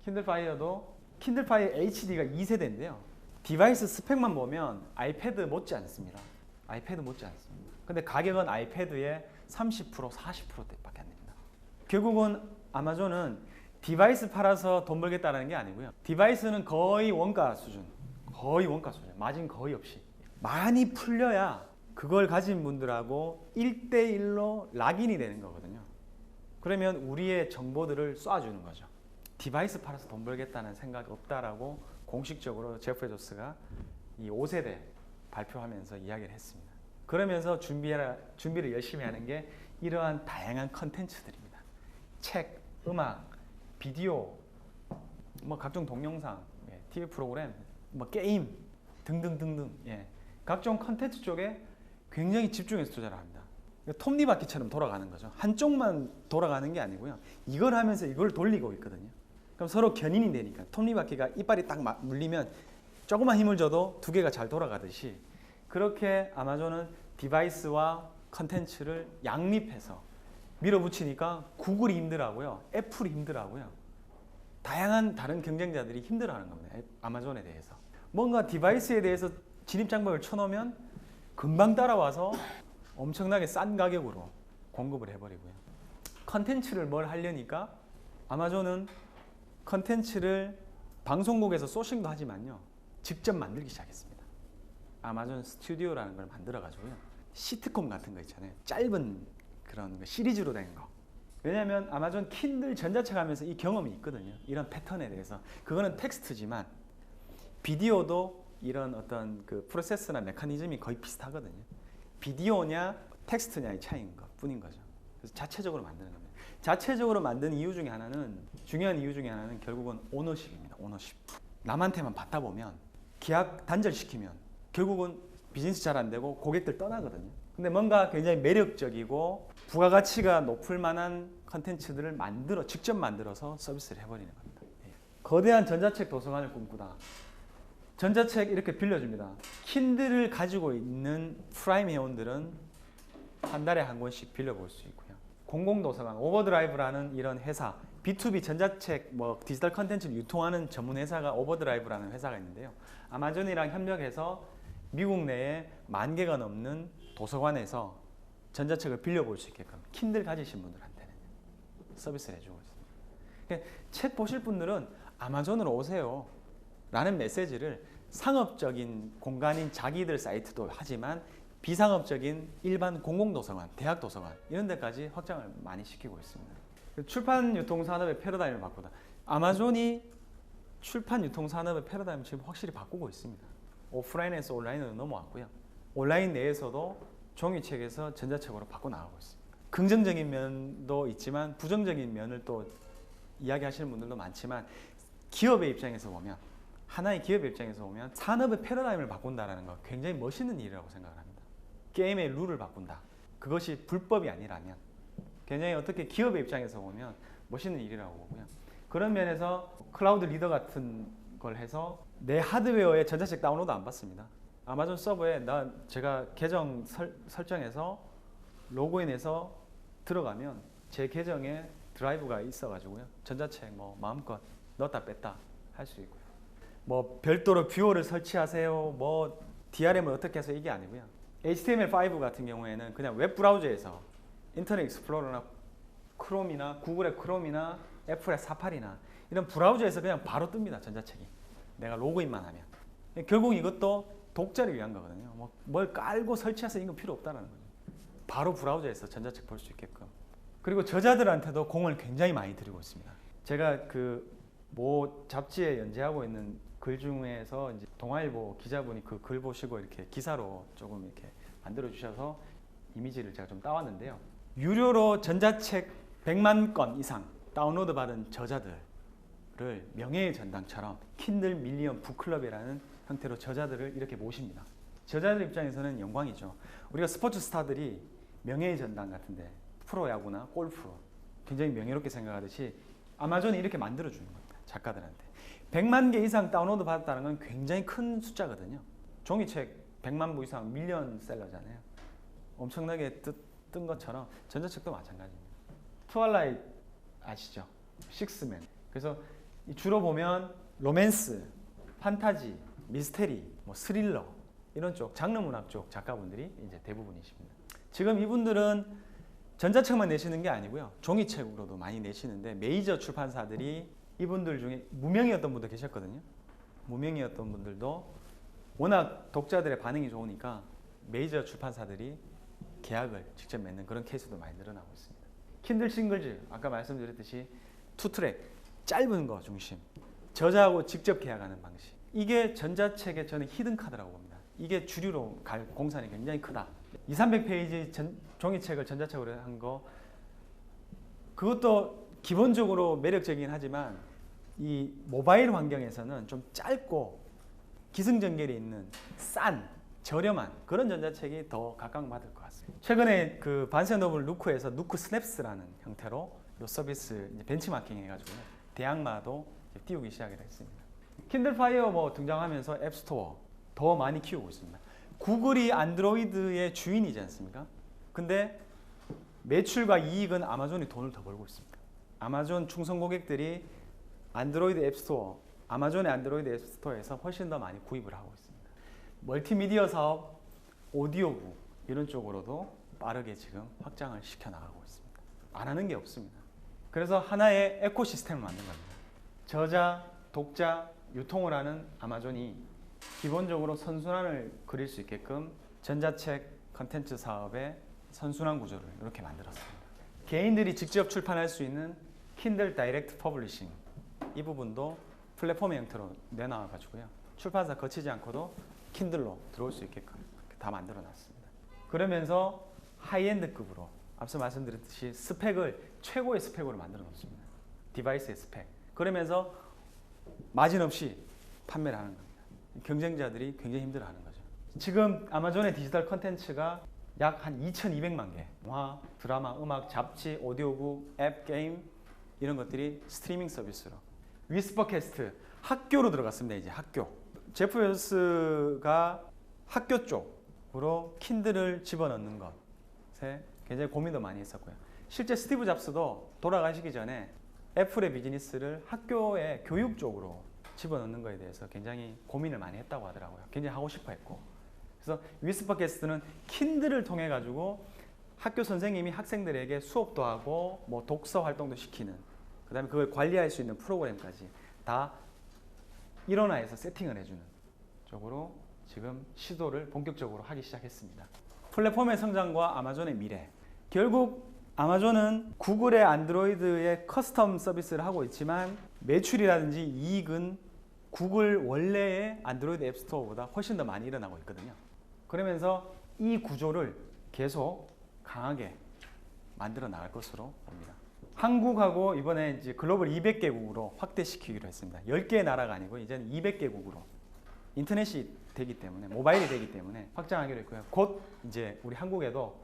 킨들파이어도 킨들파이어 HD가 2세대인데요. 디바이스 스펙만 보면 아이패드 못지 않습니다. 아이패드 못지 않습니다. 근데 가격은 아이패드의 30%, 40%대밖에 안 됩니다. 결국은 아마존은 디바이스 팔아서 돈 벌겠다는 게 아니고요. 디바이스는 거의 원가 수준, 마진 거의 없이 많이 풀려야 그걸 가진 분들하고 1대1로 락인이 되는 거거든요. 그러면 우리의 정보들을 쏴주는 거죠. 디바이스 팔아서 돈 벌겠다는 생각이 없다라고 공식적으로 제프 베조스가 이 5세대 발표하면서 이야기를 했습니다. 그러면서 준비를 열심히 하는 게 이러한 다양한 컨텐츠들입니다. 책, 음악, 비디오, 뭐 각종 동영상, TV 프로그램, 뭐 게임 등등등등, 각종 컨텐츠 쪽에 굉장히 집중해서 투자를 합니다. 톱니바퀴처럼 돌아가는 거죠. 한쪽만 돌아가는 게 아니고요. 이걸 하면서 이걸 돌리고 있거든요. 그럼 서로 견인이 되니까 톱니바퀴가 이빨이 딱 물리면 조금만 힘을 줘도 두 개가 잘 돌아가듯이 그렇게 아마존은 디바이스와 컨텐츠를 양립해서 밀어붙이니까 구글이 힘들어하고요. 애플이 힘들어하고요. 다양한 다른 경쟁자들이 힘들어하는 겁니다. 아마존에 대해서. 뭔가 디바이스에 대해서 진입장벽을 쳐놓으면 금방 따라와서 엄청나게 싼 가격으로 공급을 해버리고요. 컨텐츠를 뭘 하려니까 아마존은 컨텐츠를 방송국에서 소싱도 하지만요. 직접 만들기 시작했습니다. 아마존 스튜디오라는 걸 만들어가지고요. 시트콤 같은 거 있잖아요. 짧은 그런 거, 시리즈로 된 거. 왜냐하면 아마존 킨들 전자책 하면서 이 경험이 있거든요. 이런 패턴에 대해서. 그거는 텍스트지만 비디오도 이런 어떤 그 프로세스나 메커니즘이 거의 비슷하거든요. 비디오냐 텍스트냐의 차이인 것 뿐인 거죠. 그래서 자체적으로 만드는 겁니다. 자체적으로 만든 이유 중에 하나는, 중요한 이유 중에 하나는 결국은 오너십입니다. 오너십. 남한테만 받다 보면 계약 단절시키면 결국은 비즈니스 잘 안 되고 고객들 떠나거든요. 근데 뭔가 굉장히 매력적이고 부가가치가 높을 만한 컨텐츠들을 직접 만들어서 서비스를 해버리는 겁니다. 거대한 전자책 도서관을 꿈꾸다. 전자책 이렇게 빌려줍니다. 킨들을 가지고 있는 프라임 회원들은 한 달에 한 권씩 빌려볼 수 있고요. 공공도서관, 오버드라이브라는 이런 회사, B2B 전자책, 디지털 컨텐츠를 유통하는 전문 회사가 오버드라이브라는 회사가 있는데요. 아마존이랑 협력해서 미국 내에 10,000개가 넘는 도서관에서 전자책을 빌려볼 수 있게끔 킨들 가지신 분들한테는 서비스를 해주고 있습니다. 그러니까 책 보실 분들은 아마존으로 오세요 라는 메시지를 상업적인 공간인 자기들 사이트도 하지만 비상업적인 일반 공공도서관, 대학도서관 이런 데까지 확장을 많이 시키고 있습니다. 출판 유통 산업의 패러다임을 바꾸다. 아마존이 출판 유통 산업의 패러다임을 지금 확실히 바꾸고 있습니다. 오프라인에서 온라인으로 넘어왔고요. 온라인 내에서도 종이책에서 전자책으로 바꿔나가고 있습니다. 긍정적인 면도 있지만 부정적인 면을 또 이야기하시는 분들도 많지만 기업의 입장에서 보면, 하나의 기업의 입장에서 보면 산업의 패러다임을 바꾼다는 거 굉장히 멋있는 일이라고 생각을 합니다. 게임의 룰을 바꾼다. 그것이 불법이 아니라면 굉장히 어떻게 기업의 입장에서 보면 멋있는 일이라고 보고요. 그런 면에서 클라우드 리더 같은 걸 해서 내 하드웨어에 전자책 다운로드 안 받습니다. 아마존 서버에 제가 계정 설정해서 로그인해서 들어가면 제 계정에 드라이브가 있어가지고요. 전자책 마음껏 넣었다 뺐다 할 수 있고요. 별도로 뷰어를 설치하세요. DRM을 어떻게 해서 이게 아니고요. HTML5 같은 경우에는 그냥 웹 브라우저에서 인터넷 익스플로러나 크롬이나 구글의 크롬이나 애플의 사파리나 이런 브라우저에서 그냥 바로 뜹니다. 전자책이. 내가 로그인만 하면. 결국 이것도 독자를 위한 거거든요. 뭘 깔고 설치해서 이건 필요 없다는 거죠. 바로 브라우저에서 전자책 볼 수 있게끔. 그리고 저자들한테도 공을 굉장히 많이 들이고 있습니다. 제가 모 잡지에 연재하고 있는 글 중에서 이제 동아일보 기자분이 그 글 보시고 이렇게 기사로 조금 이렇게 만들어 주셔서 이미지를 제가 좀 따왔는데요. 유료로 전자책 100만 건 이상 다운로드 받은 저자들을 명예의 전당처럼 킨들 밀리언 북클럽이라는 형태로 저자들을 이렇게 모십니다. 저자들 입장에서는 영광이죠. 우리가 스포츠 스타들이 명예의 전당 같은데 프로야구나 골프 굉장히 명예롭게 생각하듯이 아마존이 이렇게 만들어주는 겁니다. 작가들한테. 100만 개 이상 다운로드 받았다는 건 굉장히 큰 숫자거든요. 종이책 100만 부 이상 밀리언셀러잖아요. 엄청나게 뜬 것처럼 전자책도 마찬가지입니다. 트와일라이트 아시죠? 식스맨. 그래서 주로 보면 로맨스, 판타지, 미스테리, 스릴러 이런 쪽 장르 문학 쪽 작가분들이 이제 대부분이십니다. 지금 이분들은 전자책만 내시는 게 아니고요. 종이책으로도 많이 내시는데 메이저 출판사들이 이분들 중에 무명이었던 분도 계셨거든요. 무명이었던 분들도 워낙 독자들의 반응이 좋으니까 메이저 출판사들이 계약을 직접 맺는 그런 케이스도 많이 늘어나고 있습니다. 킨들 싱글즈 아까 말씀드렸듯이 투트랙 짧은 거 중심 저자하고 직접 계약하는 방식 이게 전자책의 저는 히든 카드라고 봅니다. 이게 주류로 갈 공산이 굉장히 크다. 200~300페이지 종이책을 전자책으로 한 거 그것도 기본적으로 매력적이긴 하지만 이 모바일 환경에서는 좀 짧고 기승전결이 있는 싼 저렴한 그런 전자책이 더 각광받을 것 같습니다. 최근에 그 반센노블 누크에서 누크 스냅스라는 형태로 이 서비스 이제 벤치마킹 해가지고 대항마도 띄우기 시작을 했습니다. 킨들 파이어 뭐 등장하면서 앱스토어 더 많이 키우고 있습니다. 구글이 안드로이드의 주인이지 않습니까? 근데 매출과 이익은 아마존이 돈을 더 벌고 있습니다. 아마존 충성 고객들이 안드로이드 앱스토어, 아마존의 안드로이드 앱스토어에서 훨씬 더 많이 구입을 하고 있습니다. 멀티미디어 사업, 오디오북 이런 쪽으로도 빠르게 지금 확장을 시켜나가고 있습니다. 안 하는 게 없습니다. 그래서 하나의 에코시스템을 만든 겁니다. 저자, 독자, 유통을 하는 아마존이 기본적으로 선순환을 그릴 수 있게끔 전자책 컨텐츠 사업의 선순환 구조를 이렇게 만들었습니다. 개인들이 직접 출판할 수 있는 킨들 다이렉트 퍼블리싱 이 부분도 플랫폼의 형태로 내놔 가지고요. 출판사 거치지 않고도 킨들로 들어올 수 있게끔 다 만들어 놨습니다. 그러면서 하이엔드급으로 앞서 말씀드렸듯이 스펙을 최고의 스펙으로 만들어 놓습니다. 디바이스의 스펙. 그러면서 마진 없이 판매를 하는 겁니다. 경쟁자들이 굉장히 힘들어하는 거죠. 지금 아마존의 디지털 컨텐츠가 약 한 2,200만 개 영화, 드라마, 음악, 잡지, 오디오북, 앱, 게임 이런 것들이 스트리밍 서비스로 위스퍼캐스트 학교로 들어갔습니다. 이제 학교. 제프 베조스가 학교 쪽으로 킨들을 집어넣는 것에 굉장히 고민도 많이 했었고요. 실제 스티브 잡스도 돌아가시기 전에 애플의 비즈니스를 학교의 교육 쪽으로 집어넣는 것에 대해서 굉장히 고민을 많이 했다고 하더라고요. 굉장히 하고 싶어 했고. 그래서 위스퍼캐스트는 킨들을 통해 가지고 학교 선생님이 학생들에게 수업도 하고 뭐 독서 활동도 시키는 그다음에 그걸 관리할 수 있는 프로그램까지 다 일원화해서 세팅을 해주는 쪽으로 지금 시도를 본격적으로 하기 시작했습니다. 플랫폼의 성장과 아마존의 미래. 결국 아마존은 구글의 안드로이드의 커스텀 서비스를 하고 있지만 매출이라든지 이익은 구글 원래의 안드로이드 앱스토어보다 훨씬 더 많이 일어나고 있거든요. 그러면서 이 구조를 계속 강하게 만들어 나갈 것으로 봅니다. 한국하고 이번에 이제 글로벌 200개국으로 확대시키기로 했습니다. 10개의 나라가 아니고 이제는 200개국으로 인터넷이 되기 때문에 모바일이 되기 때문에 확장하기로 했고요. 곧 이제 우리 한국에도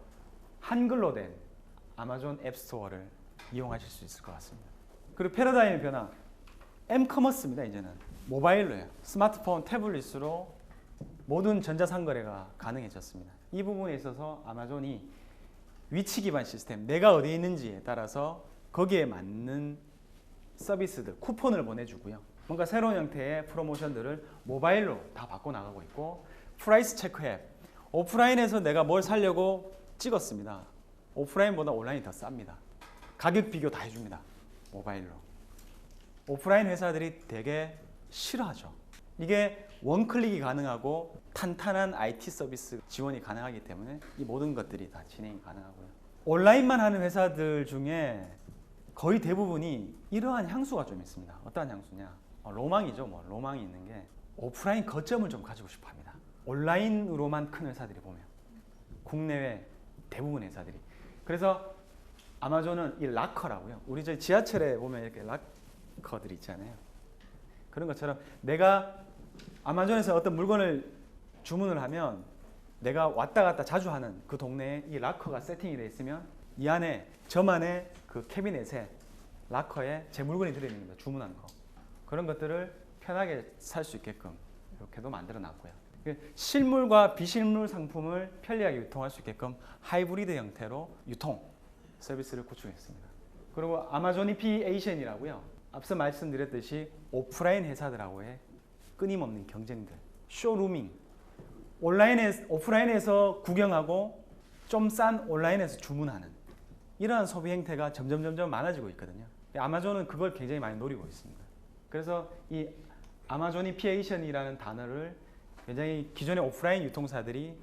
한글로 된 아마존 앱스토어를 이용하실 수 있을 것 같습니다. 그리고 패러다임의 변화, 엠커머스입니다. 이제는 모바일로요. 스마트폰, 태블릿으로 모든 전자상거래가 가능해졌습니다. 이 부분에 있어서 아마존이 위치 기반 시스템, 내가 어디에 있는지에 따라서 거기에 맞는 서비스들, 쿠폰을 보내주고요. 뭔가 새로운 형태의 프로모션들을 모바일로 다 바꿔나가고 있고 프라이스 체크 앱, 오프라인에서 내가 뭘 사려고 찍었습니다. 오프라인보다 온라인이 더 쌉니다. 가격 비교 다 해줍니다. 모바일로. 오프라인 회사들이 되게 싫어하죠. 이게 원클릭이 가능하고 탄탄한 IT 서비스 지원이 가능하기 때문에 이 모든 것들이 다 진행이 가능하고요. 온라인만 하는 회사들 중에 거의 대부분이 이러한 향수가 좀 있습니다. 어떠한 향수냐? 로망이죠. 뭐 로망이 있는 게 오프라인 거점을 좀 가지고 싶어 합니다. 온라인으로만 큰 회사들이 보면 국내외 대부분 회사들이. 그래서 아마존은 이 락커라고요. 우리 저희 지하철에 보면 이렇게 락커들 있잖아요. 그런 것처럼 내가 아마존에서 어떤 물건을 주문을 하면 내가 왔다 갔다 자주 하는 그 동네에 이 락커가 세팅이 되어 있으면 이 안에 저만의 그 캐비넷에 락커에 제 물건이 들어있는 겁니다. 주문한 거. 그런 것들을 편하게 살 수 있게끔 이렇게도 만들어 놨고요. 실물과 비실물 상품을 편리하게 유통할 수 있게끔 하이브리드 형태로 유통 서비스를 구축했습니다. 그리고 아마존 EPAtion이라고요. 앞서 말씀드렸듯이 오프라인 회사들하고의 끊임없는 경쟁들, 쇼루밍, 오프라인에서 구경하고 좀 싼 온라인에서 주문하는 이러한 소비 행태가 점점 많아지고 있거든요. 아마존은 그걸 굉장히 많이 노리고 있습니다. 그래서 이 아마존이피에이션이라는 단어를 굉장히 기존의 오프라인 유통사들이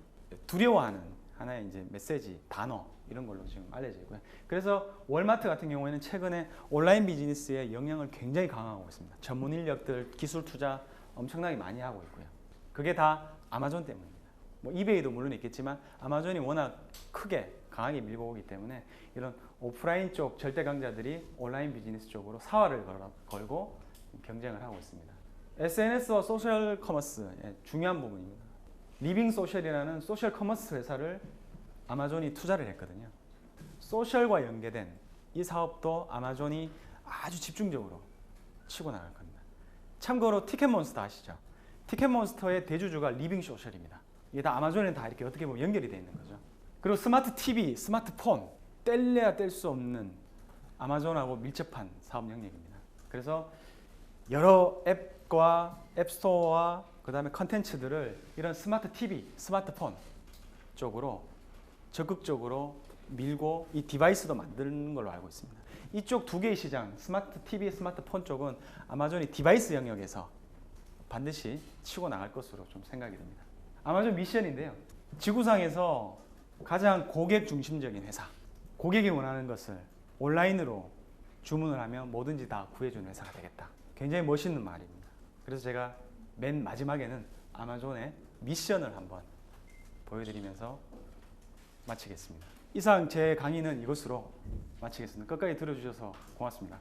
두려워하는 하나의 이제 메시지, 단어 이런 걸로 지금 알려져 있고요. 그래서 월마트 같은 경우에는 최근에 온라인 비즈니스에 영향을 굉장히 강화하고 있습니다. 전문 인력들, 기술 투자 엄청나게 많이 하고 있고요. 그게 다 아마존 때문입니다. 뭐 이베이도 물론 있겠지만 아마존이 워낙 크게 강하게 밀고 오기 때문에 이런 오프라인 쪽 절대 강자들이 온라인 비즈니스 쪽으로 사활을 걸고 경쟁을 하고 있습니다. SNS와 소셜 커머스 중요한 부분입니다. 리빙 소셜이라는 소셜 커머스 회사를 아마존이 투자를 했거든요. 소셜과 연계된 이 사업도 아마존이 아주 집중적으로 치고 나갈 겁니다. 참고로 티켓몬스터 아시죠? 티켓몬스터의 대주주가 리빙 소셜입니다. 이게 다 아마존에 다 이렇게 어떻게 보면 연결이 되어 있는 거죠. 그리고 스마트 TV, 스마트폰 뗄래야 뗄 수 없는 아마존하고 밀접한 사업 영역입니다. 그래서 여러 앱과 앱스토어와 그 다음에 컨텐츠들을 이런 스마트 TV, 스마트폰 쪽으로 적극적으로 밀고 이 디바이스도 만드는 걸로 알고 있습니다. 이쪽 두 개의 시장, 스마트 TV, 스마트폰 쪽은 아마존이 디바이스 영역에서 반드시 치고 나갈 것으로 좀 생각이 됩니다. 아마존 미션인데요. 지구상에서 가장 고객 중심적인 회사, 고객이 원하는 것을 온라인으로 주문을 하면 뭐든지 다 구해주는 회사가 되겠다. 굉장히 멋있는 말입니다. 그래서 제가 맨 마지막에는 아마존의 미션을 한번 보여드리면서 마치겠습니다. 이상 제 강의는 이것으로 마치겠습니다. 끝까지 들어주셔서 고맙습니다.